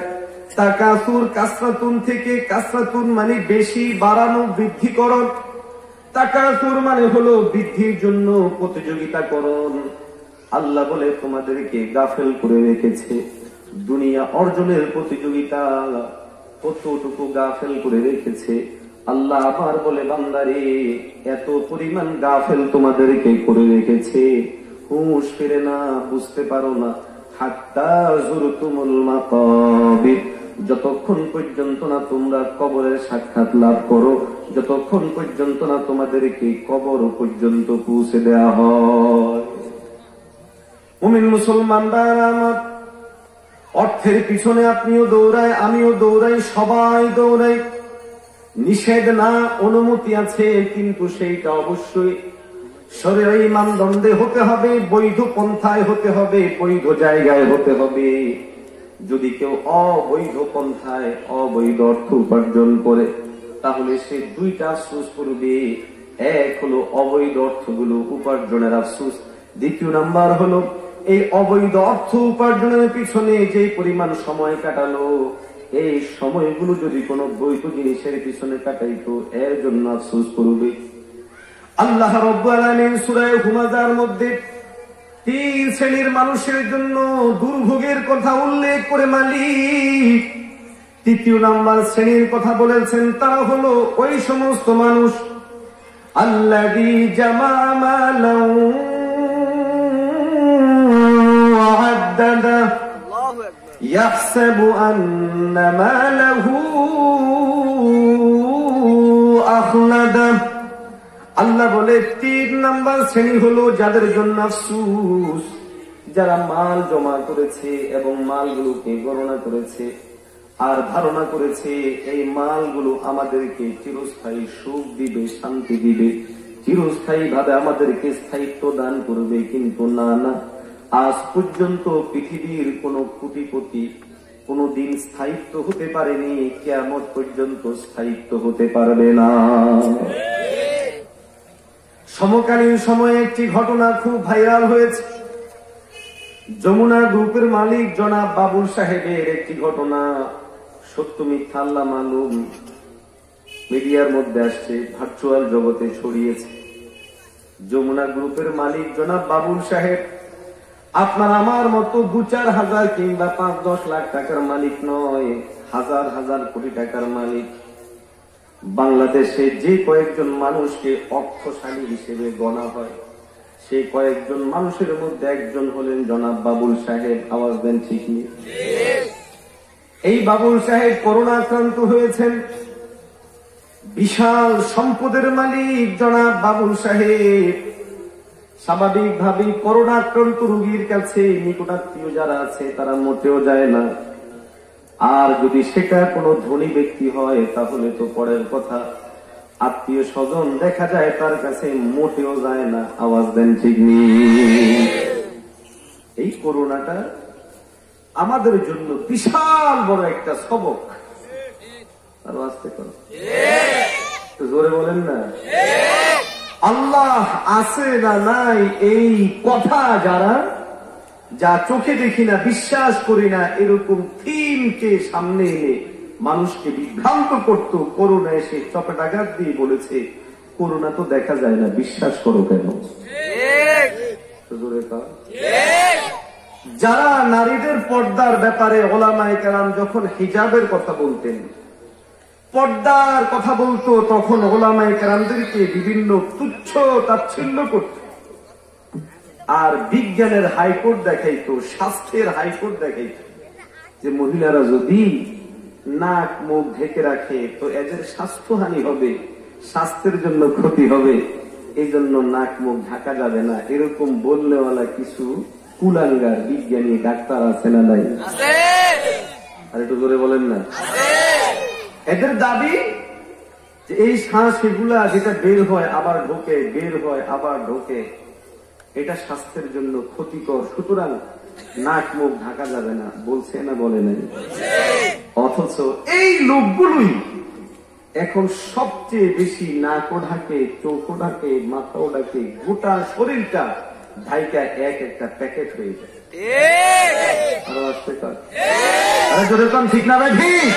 তাকাসুর কাসরাতুন থেকে, কাসরাতুন মানে বেশি, বাড়ানো, বৃদ্ধিকরণ। তাকাসুর মানে হলো বৃদ্ধির জন্য প্রতিযোগিতাকরণ। আল্লাহ বলে, তোমাদেরকে গাফেল করে রেখেছে দুনিয়া অর্জনের প্রতিযোগিতা, কতটুকু গাফেল করে রেখেছে। আল্লাহ আবার বলে, বান্দারে, এত পরিমাণ গাফেল তোমাদেরকে করে রেখেছে, হুঁশ ফিরে না, বুঝতে পারো না। হাত্তা যুরতুমুল মাকাবির, যতক্ষণ পর্যন্ত না তোমরা কবরের সাক্ষাৎ লাভ করো, যতক্ষণ পর্যন্ত না তোমাদেরকে কবর পর্যন্ত পৌঁছে দেয়া হয়। মুমিন মুসলমানরা আমার, অর্থের পিছনে আপনিও দৌড়ায়, আমিও দৌড়াই, সবাই দৌড়াই। নিষেধ না, অনুমতি আছে, কিন্তু সেইটা অবশ্যই শরীয়ী মানদণ্ডে হতে হবে, বৈধ পন্থায় হতে হবে, বৈধ জায়গায় হতে হবে। যদি কেউ অবৈধ পন্থায় অবৈধ অর্থ উপার্জন করে, তাহলে সে দুইটা আফসোস করবে। এক হলো অবৈধ অর্থগুলো উপার্জনের আফসোস, দ্বিতীয় নাম্বার হলো এই অবৈধ অর্থ উপার্জনের পিছনে যে পরিমাণ সময় কাটালো, এই সময়গুলো যদি কোনো বৈধ জিনিসের পিছনে কাটাইতো, এর জন্য আফসোস করবে। আল্লাহ রাব্বুল আলামিন সূরা হুমাযার মধ্যে 3 শ্রেণীর মানুষের জন্য দুর্ভোগের কথা উল্লেখ করে মালিক 3য় নাম্বার শ্রেণীর কথা বলেছেন। তারা হলো ওই সমস্ত মানুষ আল্লাযী জামা মালান ওয়া আদ্দাদা ইয়াহসাবু আন্না মালাহু আখলাদা। আল্লাহ বলে 3 নাম্বার শ্রেণী হলো যাদের জন্য আফসোস, যারা মাল জমা করেছে এবং মালগুলোকে গণনা করেছে আর ধারণা করেছে এই মালগুলো আমাদেরকে চিরস্থায়ী সুখ দিবে, শান্তি দিবে, চিরস্থায়ী ভাবে আমাদেরকে স্থায়িত্ব দান করবে। কিন্তু না না, আজ পর্যন্ত পৃথিবীর কোন কোটিপতি কোনদিন স্থায়িত্ব হতে পারেনি, কিয়ামত পর্যন্ত স্থায়িত্ব হতে পারবে না। সমকালীন সময়ে একটি ঘটনা খুব ভাইরাল হয়েছে। যমুনা গ্রুপের মালিক জনাব বাবুল সাহেবের একটি ঘটনা, সত্য মিথ্যা আল্লাহ মালুম, মিডিয়ার মধ্যে আসছে, ভার্চুয়াল জগতে ছড়িয়েছে। যমুনা গ্রুপের মালিক জনাব বাবুল সাহেব আপনার আমার মতো 2-4 হাজার কিংবা 5-10 লাখ টাকার মালিক নয়, হাজার হাজার কোটি টাকার মালিক। বাংলাদেশে যে কয়েকজন মানুষকে অর্থশালী হিসেবে গণা হয়, সেই কয়েকজন মানুষের মধ্যে একজন হলেন জনাব বাবুল সাহেব। আওয়াজ দেন ঠিক নেই? এই বাবুল সাহেব করোনা আক্রান্ত হয়েছেন। বিশাল সম্পদের মালিক জনাব বাবুল সাহেব স্বাভাবিকভাবে করোনা আক্রান্ত রোগীর কাছে নিকটাত্মীয় যারা আছে তারা মোটেও যায় না। আর যদি সেটা কোনো ধনী ব্যক্তি হয় তাহলে তো পরের কথা, আত্মীয় স্বজন দেখা যায় তার কাছে মোটেও যায় না। আওয়াজ দেন ঠিক নেই? এই করোনাটা আমাদের জন্য বিশাল বড় একটা সবক। আরো আসতে করো, জোরে বলেন না। আল্লাহ আছে না নাই এই কথা যারা, যা চোখে দেখি না, বিশ্বাস করি না, এরকম থিমকে সামনে এনে মানুষকে বিভ্রান্ত করত, করোনা এসে চপেটাঘাত দিয়ে বলেছে করোনা তো দেখা যায় না, বিশ্বাস করো কেন? যারা নারীদের পর্দার ব্যাপারে ওলামায়ে কেরাম যখন হিজাবের কথা বলতেন, পর্দার কথা বলতো, তখন ওলামায়ে কেরামদেরকে বিভিন্ন তুচ্ছ তাচ্ছিল্য করত। আর বিজ্ঞানের হাইকোর্ট দেখাইতো, স্বাস্থ্যের হাইকোর্ট দেখাইতো যে মহিলারা যদি নাক মুখ ঢেকে রাখে তো এদের স্বাস্থ্যহানি হবে, স্বাস্থ্যের জন্য ক্ষতি হবে, এই জন্য নাক মুখ ঢাকা যাবে না। এরকম বললেওয়ালা কিছু কুলাঙ্গার বিজ্ঞানী ডাক্তার আছে না নাই? আর একটু জোরে বলেন না। এদের দাবি যে এই শ্বাস এগুলা যেটা বের হয় আবার ঢোকে, বের হয় আবার ঢোকে, এটা স্বাস্থ্যের জন্য ক্ষতিকর, সুতরাং নাক মুখ ঢাকা যাবে না। বলছে না বলে নাই? অথচ এই লোকগুলোই এখন সবচেয়ে বেশি নাকও ঢাকে, চোখও ঢাকে, মাথাও ঢাকে, গোটা শরীরটা ঢাইকা এক একটা প্যাকেট হয়ে যায়। আরো আসতে পারে? ঠিক না ভাই? ঠিক।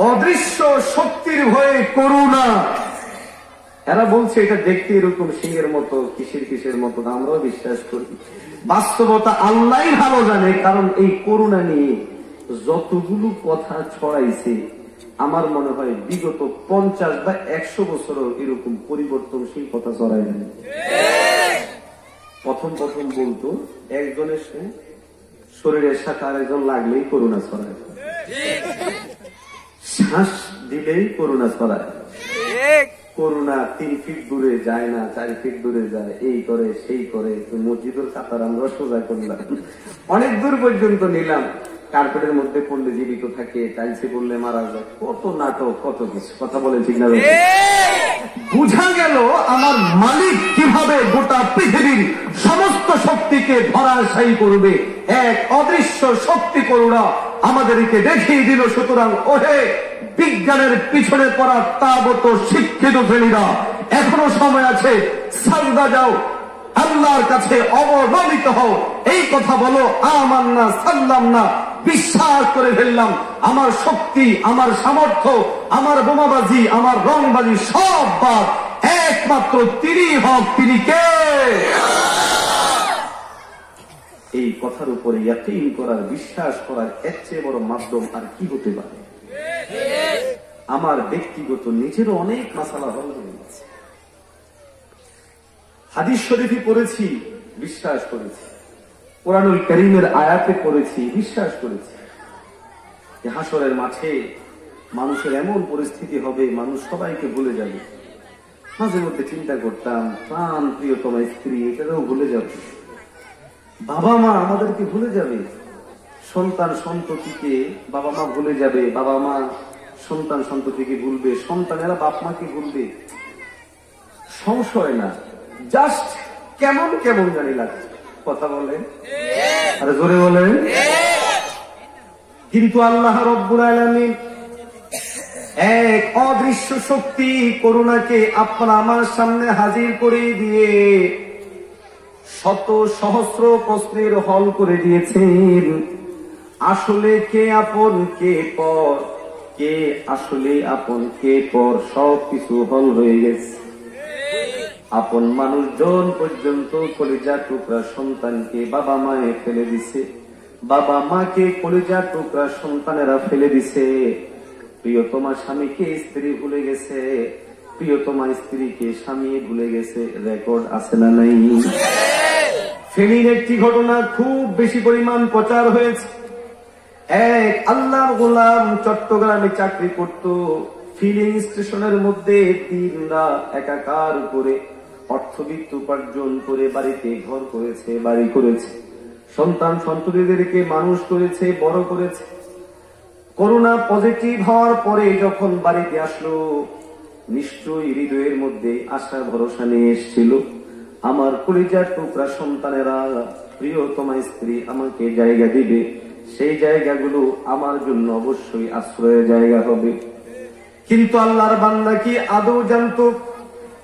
অদৃশ্য শক্তির ভয়ে করুণা। এরা বলছে এটা দেখতে এরকম সিংহের মতো, কিসের মতো, আমরাও বিশ্বাস করি। বাস্তবতা আল্লাহ ভালো জানে। কারণ এই করুণা নিয়ে যতগুলো কথা ছড়াইছে, আমার মনে হয় বিগত 50 বা 100 বছরও এরকম পরিবর্তনশীল কথা ছড়াই নাই। প্রথম বলতো একজনের শরীরের সাথে আরেকজন লাগলেই করুণা ছড়ায়, শ্বাস দিলেই করুণা ছড়ায়। করোনা 3 ফিট দূরে যায় না, 4 ফিট দূরে যায়, এই করে সেই করে। মসজিদের কাতার আমরা সোজা করলাম, অনেক দূর পর্যন্ত নিলাম, কার্পেটের মধ্যে পড়লে জীবিত থাকে, টাইলসে পড়লে মারা যায়, কত নাটক, কত কিছু। কথা বলে ঠিক না? বুঝা গেল আমার মালিক কিভাবে গোটা পৃথিবীর সমস্ত শক্তিকে ধরাশায়ী করবে। এক অদৃশ্য শক্তি করুণা আমাদেরকে দেখিয়ে দিল। সুতরাং ওহে বিজ্ঞানের পিছনে পড়া তাবত শিক্ষিত শ্রেণীরা, এখনো সময় আছে, সাজদা যাও, আল্লাহর কাছে অবনমিত হও, এই কথা বলো, আমান্না সাল্লাম না, বিশ্বাস করে ফেললাম, আমার শক্তি, আমার সামর্থ্য, আমার বোমাবাজি, আমার রংবাজি সব বাদ, একমাত্র তিনি হক। তিনি কে? এই কথার উপরে ইয়াকিন করার, বিশ্বাস করার এর চেয়ে বড় মাধ্যম আর কি হতে পারে? আমার ব্যক্তিগত নিজেরও অনেক মাসালা হল হয়ে গেছে। হাদিস শরীফে পড়েছি, বিশ্বাস করেছি, কোরআনুল কারীমের আয়াতে পড়েছি, বিশ্বাস করেছি যে হাসরের মাঠে মানুষের এমন পরিস্থিতি হবে, মানুষ সবাইকে ভুলে যাবে। মাঝে মধ্যে চিন্তা করতাম, প্রাণ প্রিয়তম স্ত্রী এটাও ভুলে যাবে, বাবা মা আমাদেরকে ভুলে যাবে, সন্তান সন্ততিকে বাবা মা ভুলে যাবে, বাবা মা সন্তান সন্ততিকে ভুলবে, সন্তানেরা বাপ মাকে ভুলবে। সংশয় না, জাস্ট কেমন কেমন জানি লাগছে। কথা বলেন, আরে জোরে বলেন। কিন্তু আল্লাহ রব্বুল আলামিন এক অদৃশ্য শক্তি করুণাকে আপনার আমার সামনে হাজির করে দিয়ে শত সহস্র প্রশ্নের হল করে দিয়েছেন। আসলে কে আপন কে পর, কে আসলে আপন কে পর, সবকিছু হল হয়ে গেছে। আপন মানুষজন পর্যন্ত কলিজা টুকরা সন্তানকে বাবা মায়ে ফেলে দিছে, বাবা মাকে কলিজা টুকরা সন্তানেরা ফেলে দিছে। প্রিয়তমা স্বামীকে স্ত্রী ভুলে গেছে, প্রিয়তমা স্ত্রীকে স্বামী ভুলে গেছে। রেকর্ড আছে না নাই? ফেনীর একটি ঘটনা খুব বেশি পরিমাণ প্রচার হয়েছে। এক আল্লাহর গোলাম চট্টগ্রামে চাকরি করত, ফিলিং স্টেশনের মধ্যে দিন রাত একাকার করে অর্থবিত্ত উপার্জন করে বাড়িতে ঘর করেছে, বাড়ি করেছে, সন্তান সন্ততিদেরকে মানুষ করেছে, বড় করেছে। করোনা পজিটিভ হওয়ার পরে যখন বাড়িতে আসলো, নিশ্চয়ই হৃদয়ের মধ্যে আশা ভরসা নিয়ে এসেছিল, আমার কলিজার টুকরা সন্তানেরা, প্রিয়তমা স্ত্রী আমাকে জায়গা দিবে, সেই জায়গাগুলো আমার জন্য অবশ্যই আশ্রয়ের জায়গা হবে। কিন্তু আল্লাহর বান্দা কি আদৌ জানতো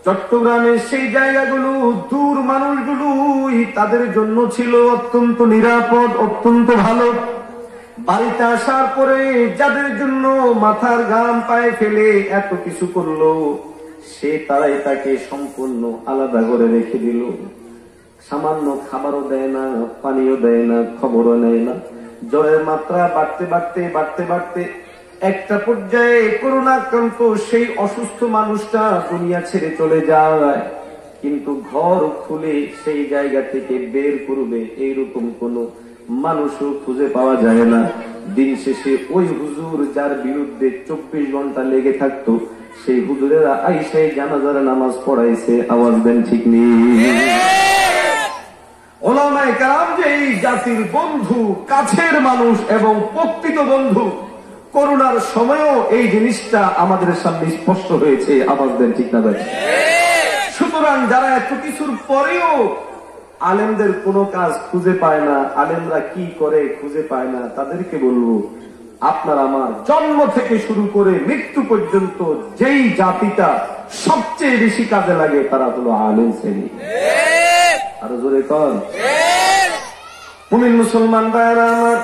চট্টগ্রামের সেই জায়গাগুলো দূর মানুষগুলোই তাদের জন্য ছিল অত্যন্ত নিরাপদ, অত্যন্ত ভালো। বাড়িতে আসার পরে যাদের জন্য মাথার ঘাম পায়ে ফেলে এত কিছু করলো, সে তারাই তাকে সম্পূর্ণ আলাদা করে রেখে দিল। সামান্য খাবারও দেয় না, পানিও দেয় না, খবরও নেয় না। জ্বরের মাত্রা বাড়তে বাড়তে বাড়তে বাড়তে একটা পর্যায়ে করোনাক্রান্ত সেই অসুস্থ মানুষটা দুনিয়া ছেড়ে চলে যায়, কিন্তু ঘর খুলে সেই জায়গা থেকে বের করবে এইরকম কোন মানুষও খুঁজে পাওয়া যায় না। দিন শেষে ওই হুজুর যার বিরুদ্ধে 24 ঘন্টা লেগে থাকতো, সেই হুজুরেরা আইসাই জানাজার নামাজ পড়াইছে। আওয়াজ দেন ঠিক নেই? ওলামায়ে কেরাম যে এই জাতির বন্ধু, কাছের মানুষ এবং প্রকৃত বন্ধু, করোনার সময়ও এই জিনিসটা আমাদের সামনে স্পষ্ট হয়েছে। আওয়াজ দেন ঠিক না ভাই? সুতরাং যারা এত কিছুর পরেও আলেমদের কোনো কাজ খুঁজে পায় না, আলেমরা কি করে খুঁজে পায় না, তাদেরকে বলবো, আপনার আমার জন্ম থেকে শুরু করে মৃত্যু পর্যন্ত যেই জাতিটা সবচেয়ে বেশি কাজে লাগে তারা হলো আলেম শ্রেণী। আরো জোরে কন। মুমিন মুসলমান ভাইরা আমার,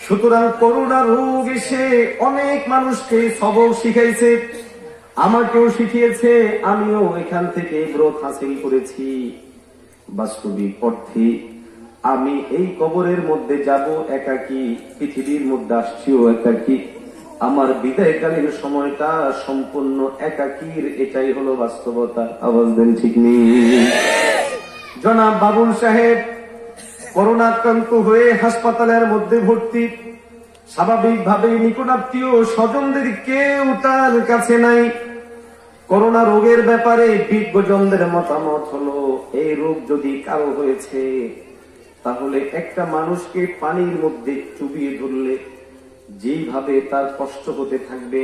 সুতরাং করোনা রোগ এসে অনেক মানুষকে সবক শিখাইছে, আমাকেও শিখিয়েছে। আমিও এখান থেকে গ্রোথ হাসিল করেছি। বাস্তবিক অর্থে আমি এই কবরের মধ্যে যাব একাকী, পৃথিবীর মধ্যে আসছিও একাকী। আমার বিদায়কালীন সময়টা সম্পূর্ণ একাকীর, এটাই হলো বাস্তবতা। আওয়াজ দেন ঠিক নেই? জনাব বাবুল সাহেব করোনাক্রান্ত হয়ে হাসপাতালের মধ্যে ভর্তি। স্বাভাবিকভাবে নিকটাত্মীয় স্বজনদের কেউ তার কাছে নাই। করোনা রোগের ব্যাপারে বিজ্ঞজনদের মতামত হলো, এই রোগ যদি কারো হয়েছে তাহলে একটা মানুষকে পানির মধ্যে চুবিয়ে ধরলে যেইভাবে তার কষ্ট হতে থাকবে,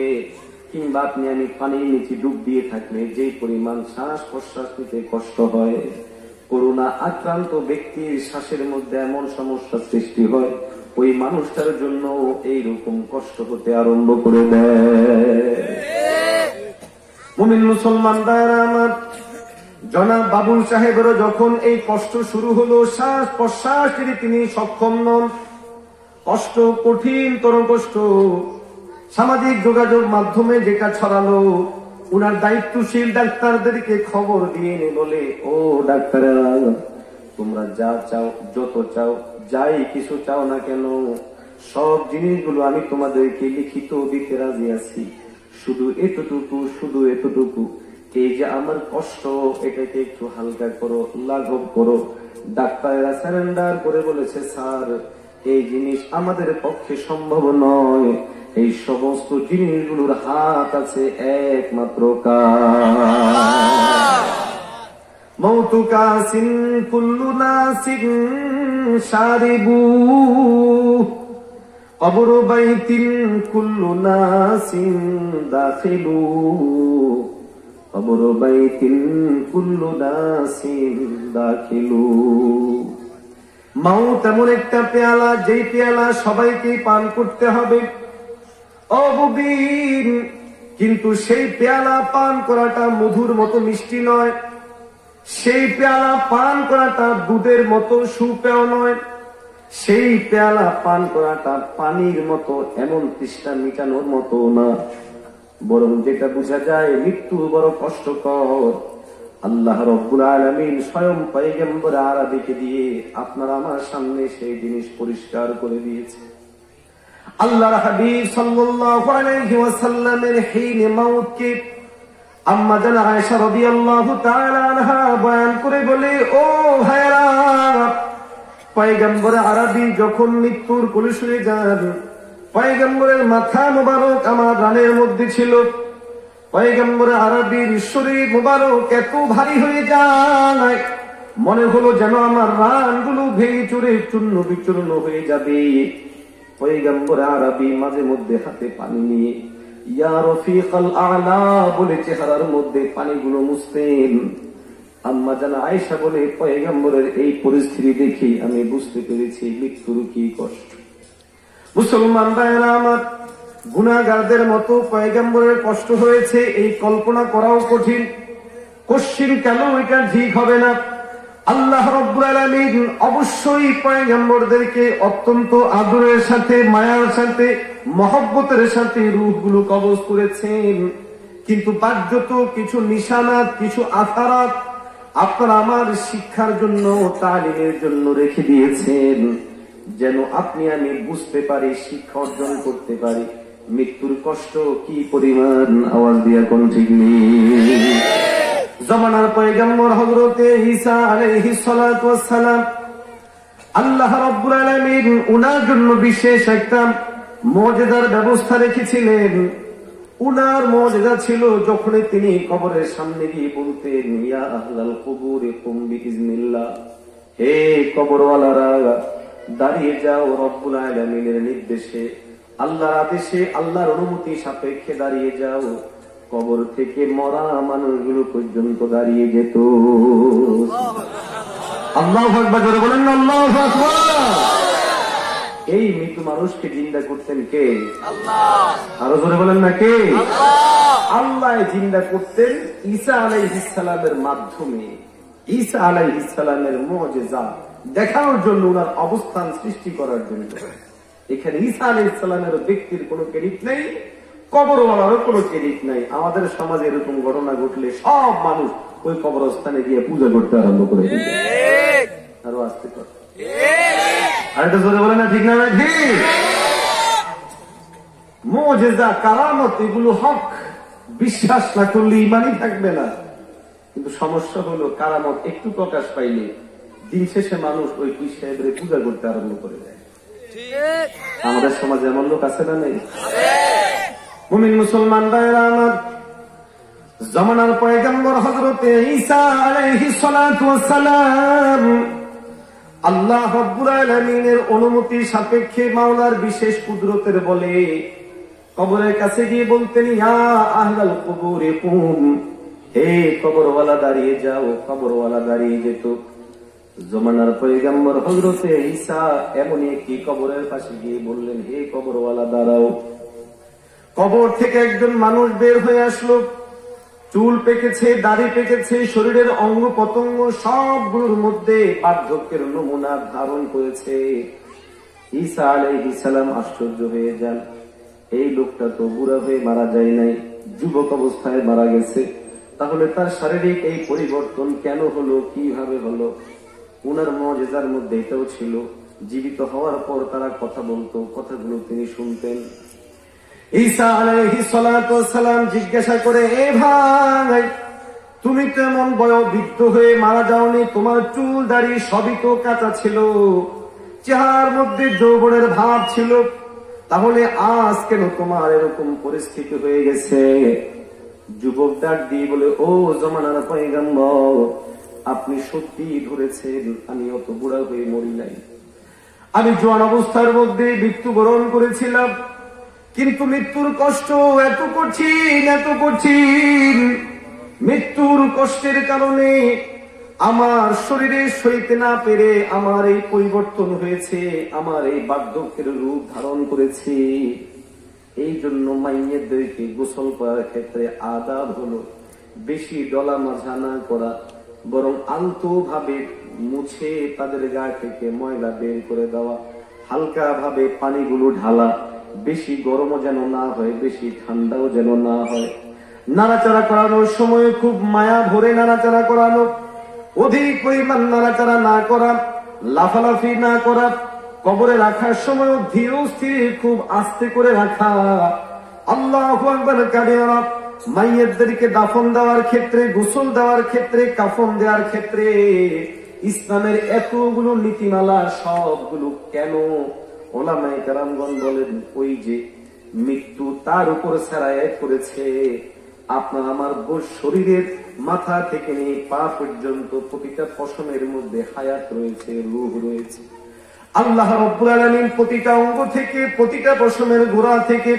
কিংবা আপনি আমি পানির নিচে ডুব দিয়ে থাকলে যে পরিমাণ শ্বাস প্রশ্বাস নিতে কষ্ট হয়, করোনা আক্রান্ত ব্যক্তির শ্বাসের মধ্যে এমন সমস্যা সৃষ্টি হয়, ওই মানুষটার জন্য এইরকম কষ্ট হতে আরম্ভ করে দেয়। মুমিন মুসলমান ভাইরা আমার, জনাব বাবুল সাহেবেরও যখন এই কষ্ট শুরু হলো, শ্বাস প্রশ্বাস তিনি সক্ষম নন, কষ্ট কঠিনতর কষ্ট। সামাজিক যোগাযোগ মাধ্যমে যেটা ছড়ালো, উনার দায়িত্বশীল ডাক্তারদেরকে খবর দিয়ে বলে, ও ডাক্তারেরা, তোমরা যা চাও, যত চাও, যাই কিছু চাও না কেন, সব জিনিসগুলো আমি তোমাদেরকে লিখিত দিতে রাজি আছি, শুধু এতটুকু, এই যে আমার কষ্ট, এটাকে একটু হালকা করো, লাঘব করো। ডাক্তারেরা সারেন্ডার করে বলেছে, স্যার এই জিনিস আমাদের পক্ষে সম্ভব নয়, এই সমস্ত জিনিসগুলোর হাত আছে একমাত্র কার। মৌতু কাসিন কুল্লু নাসিন শারিবু, কবরু বাইতিন কুল্লু নাসিন দাখিলু, কবরু বাইতিন কুল্লু নাসিন দাখিলু। মাউত এমন একটা পেয়ালা, যেই পেয়ালা সবাইকে পান করতে হবে, অবুবিন, কিন্তু সেই পেয়ালা পান করাটা মধুর মতো মিষ্টি নয়, সেই পেয়ালা পান করাটা দুধের মতো সুপেয় নয়, সেই পেয়ালা পান করাটা পানির মতো এমন তৃষ্ণা মিটানোর মতো না, বরং যেটা বোঝা যায় মৃত্যু বড় কষ্টকর। আল্লাহ রাব্বুল আলামিন স্বয়ং পয়গম্বর আরবীকে দিয়ে আপনার আমার সামনে সেই জিনিস পরিষ্কার করে দিয়েছে। আল্লাহর হাবিব সাল্লাল্লাহু আলাইহি ওয়াসাল্লামের হিনে মাউতকে আম্মা জান আয়েশা রাদিয়াল্লাহু তাআলা আনহা বয়ান করে বলে, ও ভাইরা, পয়গম্বর আরবী যখন মৃত্যুর কোলে শুয়ে যান, পয়গম্বরের মাথা মোবারক আমার রানের মধ্যে ছিল, পয়গম্বর আরবীর শরীর মোবারক এত ভারী হয়ে যায়, মনে হলো যেন আমার রানগুলো ভেঙে চুরে চূর্ণ বিচূর্ণ হয়ে যাবে। পয়গম্বর আরবী মাঝে মধ্যে হাতে পানি নিয়ে ইয়া রফিকাল আ'লা বলে চেহারার মধ্যে পানিগুলো মুছতেন। আম্মা জান আয়েশা বলে, পয়গম্বরের এই পরিস্থিতি দেখে আমি বুঝতে পেরেছি মৃত্যুর কি কষ্ট। মুসলমান ভাইরা আমার, গুনাহগারদের মতো পয়গম্বরের কষ্ট হয়েছে এই কল্পনা করাও কঠিন, কশ্চিন কেন এটা ঠিক হবে না। আল্লাহ রাব্বুল আলামিন অবশ্যই পয়গম্বরদেরকে অত্যন্ত আদরের সাথে, মায়ার সাথে, মহব্বতের সাথে রূহগুলো কবজ করেছেন, কিন্তু বাহ্যত কিছু নিশানাত, কিছু আসারাত আপনার আমার শিক্ষার জন্য, তালিমের জন্য রেখে দিয়েছেন, যেন আপনি আমি বুঝতে পারি, শিক্ষা অর্জন করতে পারি মৃত্যুর কষ্ট কি পরিমাণ। আওয়াজ দিয়া কোন ঠিক নেই। জামানার পয়গম্বর হযরতে ঈসা আলাইহিস সালাতু ওয়াস সালাম, আল্লাহ রাব্বুল আলামিন উনার জন্য বিশেষ একটা মুজিজার ব্যবস্থা রেখেছিলেন। উনার মুজিজা ছিল যখন তিনি কবরের সামনে গিয়ে বলতেন, ইয়া আহলাল কুবুরি কুম বিইজনিল্লাহ, হে কবরওয়ালারা দাঁড়িয়ে যাও রব্বুল আলামিনের নির্দেশে, আল্লাহর আদেশে, আল্লাহর অনুমতি সাপেক্ষে দাঁড়িয়ে যাও। কবর থেকে মরা মানুষগুলো পর্যন্ত দাঁড়িয়ে যেত। আল্লাহু আকবার, জোরে বলেন না আল্লাহু আকবার। এই মৃত মানুষকে জিন্দা করতেন কে? আল্লাহ। আরো জোরে বলেন না কে? আল্লাহ। আল্লাহ জিন্দা করতেন ঈসা আলাইহিস সালামের মাধ্যমে। ঈসা আলাইহিস সালামের মুজিজা দেখানোর জন্য, ওনার অবস্থান সৃষ্টি করার জন্য। এখানে ঈসা আলাইহিস সালামের ব্যক্তির কোনো ক্রেডিট নেই, কবরওয়ালারও কোনো ক্রেডিট নাই। আমাদের সমাজে এরকম ঘটনা ঘটলে সব মানুষ ওই কবরস্থানে গিয়ে পূজা করতে আরম্ভ করে দিবে। আরো আসতে পারে, আরেকটা জোরে বলে না, ঠিক না? ঠিক। মুজিজা, কারামত, এগুলো হক, বিশ্বাস না করলে ইমানই থাকবে না। কিন্তু সমস্যা হলো, কারামত একটু প্রকাশ পাইলে দিন শেষে মানুষ ওই পীর সাহেবের পূজা করতে আরম্ভ করে দেয়। আমাদের সমাজে এমন লোক আছে না? নেই? মুমিন মুসলমান ভাইরা আমার, জামানার পয়গম্বর হযরতে ঈসা আলাইহিস সালাতু ওয়াস সালাম আল্লাহ রাব্বুল আলামিনের অনুমতি সাপেক্ষে, মাওলার বিশেষ কুদরতের বলে কবরের কাছে গিয়ে বলতেন, ইয়া আহলাল কুবুরি কুম, হে কবরওয়ালা দাঁড়িয়ে যাও। কবরওয়ালা দাঁড়িয়ে যেত। জামানার পয়গম্বর হযরতে ঈসা এমনই একটি কবরের পাশে গিয়ে বললেন, হে কবরওয়ালা দাঁড়াও। কবর থেকে একজন মানুষ বের হয়ে আসলো। চুল পেকেছে, দাড়ি পেকেছে, শরীরের অঙ্গ প্রত্যঙ্গ সবগুলোর মধ্যে বার্ধক্যের নমুনা ধারণ করেছে। ঈসা আলাইহিস সালাম আশ্চর্য হয়ে যান, এই লোকটা তো বুড়া হয়ে মারা যায় নাই, যুবক অবস্থায় মারা গেছে, তাহলে তার শারীরিক এই পরিবর্তন কেন হলো, কিভাবে হলো? উনার মুজিজার মধ্যে এটাও ছিল, জীবিত হওয়ার পর তারা কথা বলতো, কথাগুলো তিনি শুনতেন। ঈসা আলাইহিস সালাতু ওয়াস সালাম জিজ্ঞাসা করে, এ ভাই, তুমি তো এমন বয়োবৃদ্ধ হয়ে মারা যাওনি, তোমার চুল দাড়ি সবই তো কাঁচা ছিল, চেহারার মধ্যে যৌবনের ভাব ছিল, তাহলে আজ কেন তোমার এরকম পরিস্থিতি হয়ে গেছে? যুবক ডাক দিয়ে বলে, ও জমানার পয়গম্বর, আপনি সত্যি ধরেছেন, আমি অত বুড়া হয়ে মরি নাই, আমি জোয়ান অবস্থার মধ্যে মৃত্যুবরণ করেছিলাম, কিন্তু মৃত্যুর কষ্ট এত কঠিন, এত কঠিন, মৃত্যুর কষ্টের কারণে আমার শরীরে সইতে না পেরে আমার এই পরিবর্তন হয়েছে, আমার এই বার্ধক্যের রূপ ধারণ করেছে। এই জন্য মাইয়েদেরকে গোসল করার ক্ষেত্রে আদাব হলো বেশি ডলা মাজা না করা, বরং আলতো ভাবে মুছে তাদের গা থেকে ময়লা বের করে দেওয়া, হালকা ভাবে পানিগুলো ঢালা, বেশি গরমও যেন না হয়, বেশি ঠান্ডাও যেন না হয়। নাড়াচাড়া করানোর সময় খুব মায়া ভরে নাড়াচাড়া করানো, অধিক পরিমাণ নাড়াচাড়া না করা, লাফালাফি না করা, কবরে রাখার সময় ধীর স্থির খুব আস্তে করে রাখা। আল্লাহু আকবার কাবিরা। মাইয়্যিতদেরকে দাফন দেওয়ার ক্ষেত্রে, গোসল দেওয়ার ক্ষেত্রে, কাফন দেওয়ার ক্ষেত্রে ইসলামের এতগুলো নীতিমালা, সবগুলো কেন? ওলামায়ে কেরামগণ বলেন, ওই যে মৃত্যু তার উপর ছাড়ায়াত করেছে, আপনার আমার শরীরের মাথা থেকে নিয়ে পা পর্যন্ত প্রতিটা পশমের মধ্যে হায়াত রয়েছে, রূহ রয়েছে। আল্লাহ রাব্বুল আলামিন প্রতিটা অঙ্গ থেকে, প্রতিটা পশমের গোড়া থেকে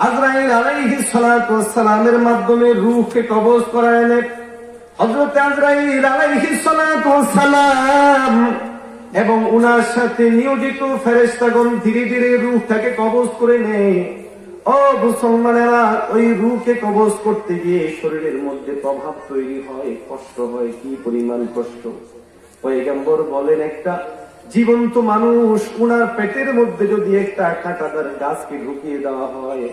আজরাইল আলাইহিস সালাতু ওয়াস সালামের মাধ্যমে রূহকে কবজ করায় নেন। হযরত আজরাইল আলাইহিস সালাতু ওয়াস সালাম এবং উনার সাথে নিয়োজিত ফেরেশতাগণ ধীরে ধীরে রূহটাকে কবজ করে নেয়। ও মুসলমানেরা, ওই রূহকে কবজ করতে গিয়ে শরীরের মধ্যে প্রভাব তৈরি হয়, কষ্ট হয়, কি পরিমাণ কষ্ট! পয়গম্বর বলেন, একটা জীবন্ত মানুষ, উনার পেটের মধ্যে যদি একটা কাঁটাদার গাছকে ঢুকিয়ে দেওয়া হয়,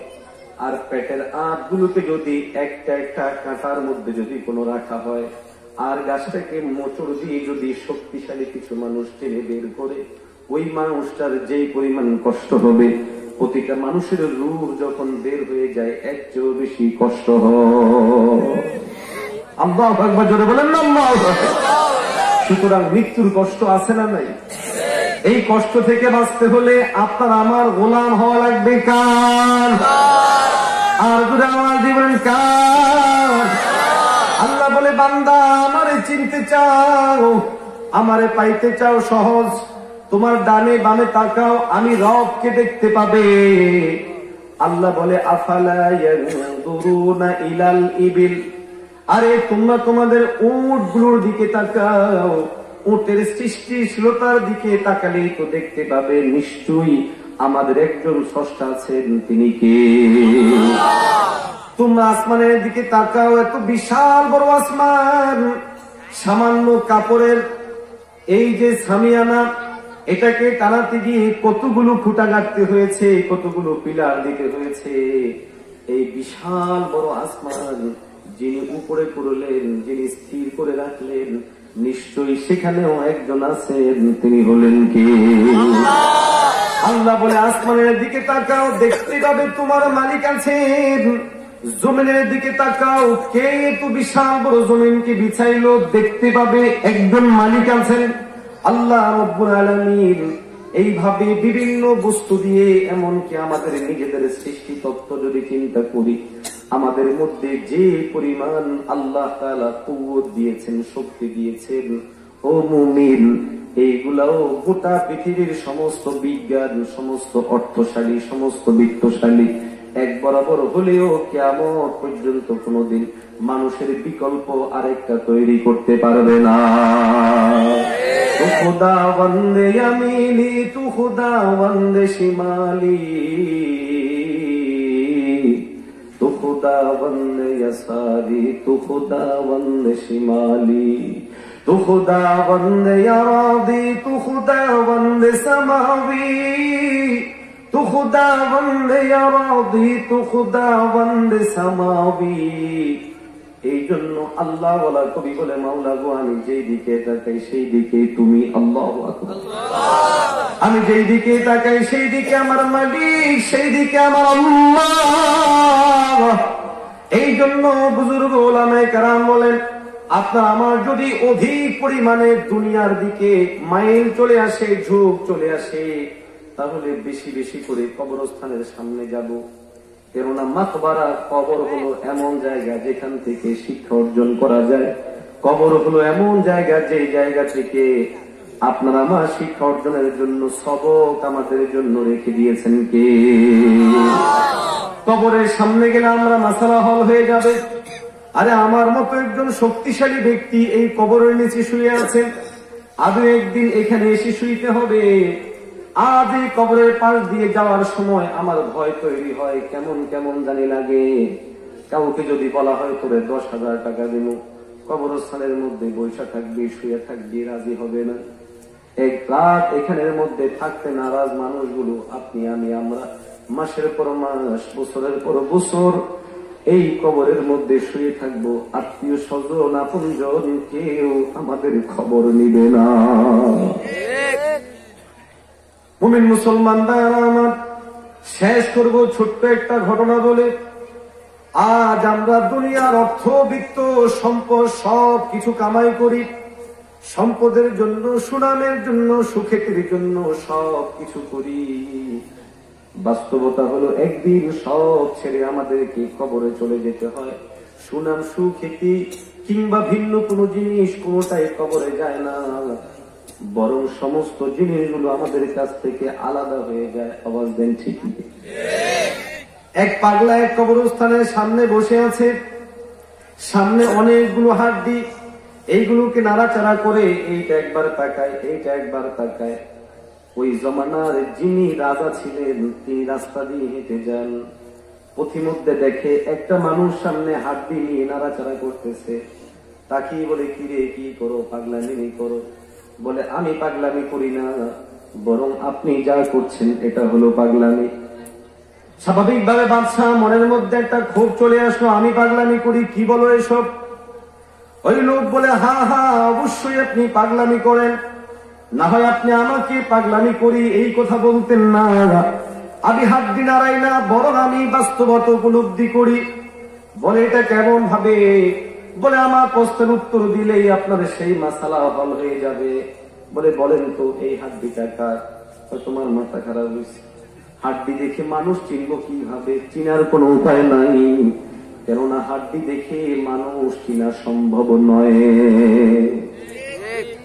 আর পেটের আঁতগুলোকে যদি একটা একটা কাঁটার মধ্যে যদি কোনো রাখা হয়, আর গাছটাকে মোচড় দিয়ে যদি শক্তিশালী কিছু মানুষ টেনে বের করে, ওই মানুষটার যেই পরিমাণ কষ্ট হবে, প্রতিটা মানুষের রূহ যখন বের হয়ে যায় এর চেয়েও বেশি কষ্ট হয়। আল্লাহু আকবার, জোরে বলেন না আল্লাহু আকবার। সুতরাং মৃত্যুর কষ্ট আছে না নাই? এই কষ্ট থেকে বাঁচতে হলে আপনার আমার গোলাম হওয়া লাগবে কার? আর জোরে আওয়াজ দিবেন কার? আল্লাহ বলে, বান্দা, আমারে চিনতে চাও, আমারে পাইতে চাও সহজ, তোমার ডানে বামে তাকাও, আমি রবকে দেখতে পাবে। আল্লাহ বলে, আফালা ইয়ানজুরুনা ইলাল ইবিল, আরে তোমরা তোমাদের উটগুলোর দিকে তাকাও, উটের সৃষ্টিশীলতার দিকে তাকালেই তো দেখতে পাবে নিশ্চয়ই আমাদের একজন স্রষ্টা আছেন, তিনি কে? তোমরা আসমানের দিকে তাকাও, এত বিশাল বড় আসমান, সামান্য কাপড়ের এই যে সামিয়ানা, এটাকে টানাতে গিয়ে কতগুলো খুঁটা গাঁথতে হয়েছে, কতগুলো পিলার দিতে হয়েছে। এই বিশাল বড় আসমান যিনি উপরে করলেন, যিনি স্থির করে রাখলেন, নিশ্চয়ই সেখানেও একজন আছেন, তিনি হলেন কে? আল্লাহ বলে, আসমানের দিকে তাকাও, দেখতে পাবে তোমার মালিক আছেন। জমিনের দিকে তাকাও, কে এত বিশাল বড় জমিনকে বিছাইলো, দেখতে পাবে একজন মালিক আছেন, আল্লাহ রাব্বুল আলামিন। এইভাবে বিভিন্ন বস্তু দিয়ে, এমনকি আমাদের নিজেদের সৃষ্টি তত্ত্ব যদি চিন্তা করি, আমাদের মধ্যে যে পরিমাণ আল্লাহ তাআলা কুওয়াত দিয়েছেন, শক্তি দিয়েছেন, ও মুমিন, এইগুলাও গোটা পৃথিবীর সমস্ত বিজ্ঞান, সমস্ত অর্থশালী, সমস্ত বিত্তশালী এক বরাবর হলেও কিয়ামত পর্যন্ত কোনদিন মানুষের বিকল্প আরেকটা তৈরি করতে পারবে না। তু খুদা বন্দে ইয়ামিনি, তু খুদা বন্দে শিমালি, তু খুদা खुदावंद यसारी तू खुदावंद शिमाली तू खुदावंद यारादी तू खुदावंद समावी तू खुदावंद यारादी तू खुदावंद समावी। এই জন্য আল্লাহ ওয়ালা কবি বলে মাওলা গো আমি যেই দিকে তাকাই সেই দিকে তুমি। আল্লাহু আকবার। আমি যেই দিকে তাকাই সেই দিকে আমার মালিক, সেই দিকে আমার আল্লাহ। এই জন্য বুজুর্গ ওলামায়ে কেরাম বলেন আপনার আমার যদি অধিক পরিমাণে দুনিয়ার দিকে মাইল চলে আসে, ঝোঁক চলে আসে, তাহলে বেশি বেশি করে কবরস্থানের সামনে যাব। কেননা মাকবারা কবর হলো এমন জায়গা যেখান থেকে শিক্ষা অর্জন করা যায়। কবর হলো এমন জায়গা যে জায়গা থেকে আপনার আমার শিক্ষা অর্জনের জন্য সবক আমাদের জন্য রেখে দিয়েছেন কে? কবরের সামনে গেলে আমরা মাসালা হল হয়ে যাবে। আরে আমার মতো একজন শক্তিশালী ব্যক্তি এই কবরের নিচে শুয়ে আছেন, আদৌ একদিন এখানে এসে শুইতে হবে। আজ এই কবরের পাশ দিয়ে যাওয়ার সময় আমার ভয় তৈরি হয়, কেমন কেমন জানি লাগে। কাউকে যদি বলা হয় তোরে 10,000 টাকা দিব, কবরস্থানের মধ্যে বৈশা থাকবি, শুয়ে থাকবি, রাজি হবে না। এক রাত এখানের মধ্যে থাকতে নারাজ মানুষগুলো আপনি আমি আমরা মাসের পর মাস, বছরের পর বছর এই কবরের মধ্যে শুয়ে থাকবো। আত্মীয় স্বজন আপনজন কেউ আমাদের খবর নিবে না। মুমিন মুসলমান ভাইরা আমার, শেষ করব ছোট্ট একটা ঘটনা বলে। আজ আমরা দুনিয়ার অর্থ, বিত্ত, সম্পদ সব কিছু কামাই করি, সম্পদের জন্য, সুনামের জন্য, সুখ্যাতির জন্য সব কিছু করি। বাস্তবতা হলো একদিন সব ছেড়ে আমাদেরকে কবরে চলে যেতে হয়। সুনাম, সুখ্যাতি কিংবা ভিন্ন কোনো জিনিস কোনোটাই কবরে যায় না, বরং সমস্ত জিনিসগুলো আমাদের কাছ থেকে আলাদা হয়ে যায়। আওয়াজ দেন ঠিক? এক পাগলা এক কবরস্থানের সামনে বসে আছে, সামনে অনেকগুলো হাড্ডি, এইগুলোকে নাড়াচাড়া করে এইটা একবার তাকায়, এইটা একবার তাকায়। ওই জমানার যিনি রাজা ছিলেন তিনি রাস্তা দিয়ে হেঁটে যান, পথিমধ্যে দেখে একটা মানুষ সামনে হাড্ডি নিয়ে নাড়াচাড়া করতেছে। তাকিয়ে বলে কি রে, কি করো? পাগলামি করো? বলে আমি পাগলামি করি না, বরং আপনি যা করছেন এটা হলো পাগলামি। স্বাভাবিকভাবে বাদশাহ মনের মধ্যে একটা ক্ষোভ চলে আসলো, আমি পাগলামি করি, কি বলো এসব? ওই লোক বলে হ্যাঁ হ্যাঁ অবশ্যই আপনি পাগলামি করেন, না হয় আপনি আমাকে পাগলামি করি এই কথা বলতেন না। আমি হাড্ডি নাড়াই না, বরং আমি বাস্তবতা উপলব্ধি করি। বলে এটা কেমন ভাবে? বলে আমার প্রশ্নের উত্তর দিলেই আপনার সেই মাসালা হল হয়ে যাবে। বলে বলেন তো এই হাড্ডিটা কার? তোমার মাথা খারাপ হয়েছে, হাড্ডি দেখে মানুষ চিনব কিভাবে? চিনার কোনো উপায় নাই, কেননা হাড্ডি দেখে মানুষ চিনা সম্ভব নয়।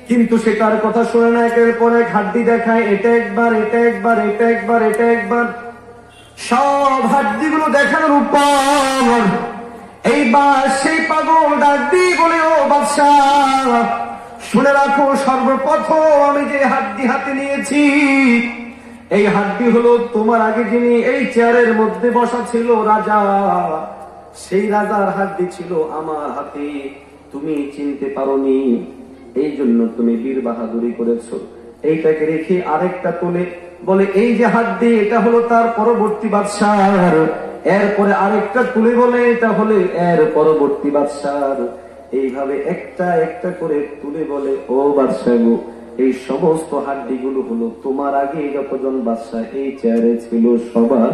কিন্তু সে তার কথা শুনে না, একের পর এক হাড্ডি দেখায়, এটা একবার, এটা একবার, এটা একবার, এটা একবার, সব হাড্ডিগুলো দেখানোর উপর এইবার সেই পাগল ডাক দিয়ে বলে ও বাদশাহ শুনে রাখো, সর্বপ্রথম আমি যে হাড্ডি হাতে নিয়েছি এই হাড্ডি হলো তোমার আগে যিনি এই চেয়ারের মধ্যে বসা ছিল রাজা, সেই রাজার হাড্ডি ছিল আমার হাতে। তুমি চিনতে পারোনি, এই জন্য তুমি বীর বাহাদুরি করেছো। এইটাকে রেখে আরেকটা তোলে, বলে এই যে হাড্ডি এটা হলো তার পরবর্তী বাদশাহ। এরপরে আরেকটা তুলে বলে এটা হলে এর পরবর্তী বাদশাহ। এইভাবে একটা একটা করে তুলে বলে ও বাদশাহ গো, এই সমস্ত হাড্ডিগুলো হলো তোমার আগে যতজন বাদশাহ এই চেয়ারে ছিল সবার,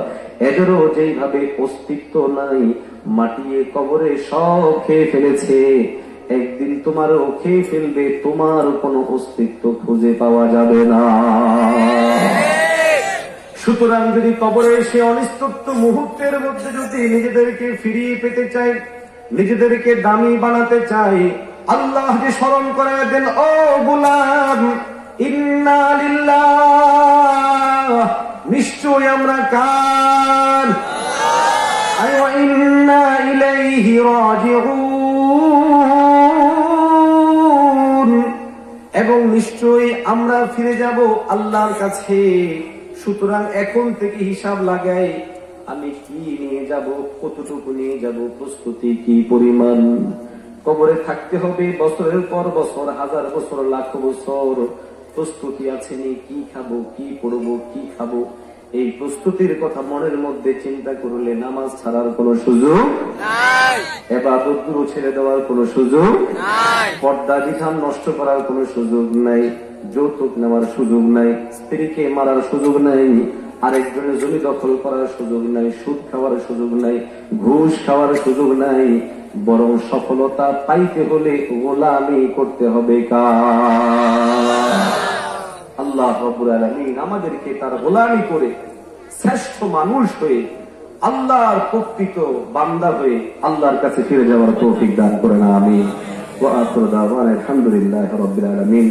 এদেরও যেইভাবে অস্তিত্ব নাই, মাটিয়ে কবরে সব খেয়ে ফেলেছে, একদিন তোমারও খেয়ে ফেলবে, তোমার কোনো অস্তিত্ব খুঁজে পাওয়া যাবে না। সুতরাং যদি কবরে এসে অনিস্তত্ব মুহূর্তের মধ্যে যদি নিজেদেরকে ফিরিয়ে পেতে চাই, নিজেদেরকে দামি বানাতে চাই, আল্লাহ যে স্মরণ করে দেন ও গোলাম, ইন্না লিল্লাহ, নিশ্চয় আমরা কার, ওয়া ইন্না ইলাইহি রাজিউন, এবং নিশ্চয়ই আমরা ফিরে যাব আল্লাহর কাছে। সুতরাং এখন থেকে হিসাব লাগাই, আমি কি নিয়ে যাব, কতটুকু নিয়ে যাব, প্রস্তুতি কি পরিমাণ। কবরে থাকতে হবে বছরের পর বছর, হাজার বছর, লাখ বছর। প্রস্তুতি আছেনি, কি খাবো, কি পড়বো, কি খাবো, এই প্রস্তুতির কথা মনের মধ্যে চিন্তা করলে নামাজ ছাড়ার কোন সুযোগ নাই, ইবাদত গুলো ছেড়ে দেওয়ার কোন সুযোগ নাই, পর্দা বিধান নষ্ট করার কোন সুযোগ নাই, যৌতুক নেওয়ার সুযোগ নাই, স্ত্রীকে মারার সুযোগ নাই, আরেকজনের জমি দখল করার সুযোগ নাই, সুদ খাওয়ার সুযোগ নাই, ঘুষ খাওয়ার সুযোগ নাই। বরং সফলতা পাইতে হলে গোলামি করতে হবে কার? আল্লাহ রাব্বুল আলামিন আমাদেরকে তার গোলামি করে শ্রেষ্ঠ মানুষ হয়ে আল্লাহর প্রকৃত বান্দা হয়ে আল্লাহর কাছে ফিরে যাওয়ার তৌফিক দান করেন। আমিন। ওয়া আখিরু দাওয়ানা আলহামদুলিল্লাহি রাব্বিল আলামিন।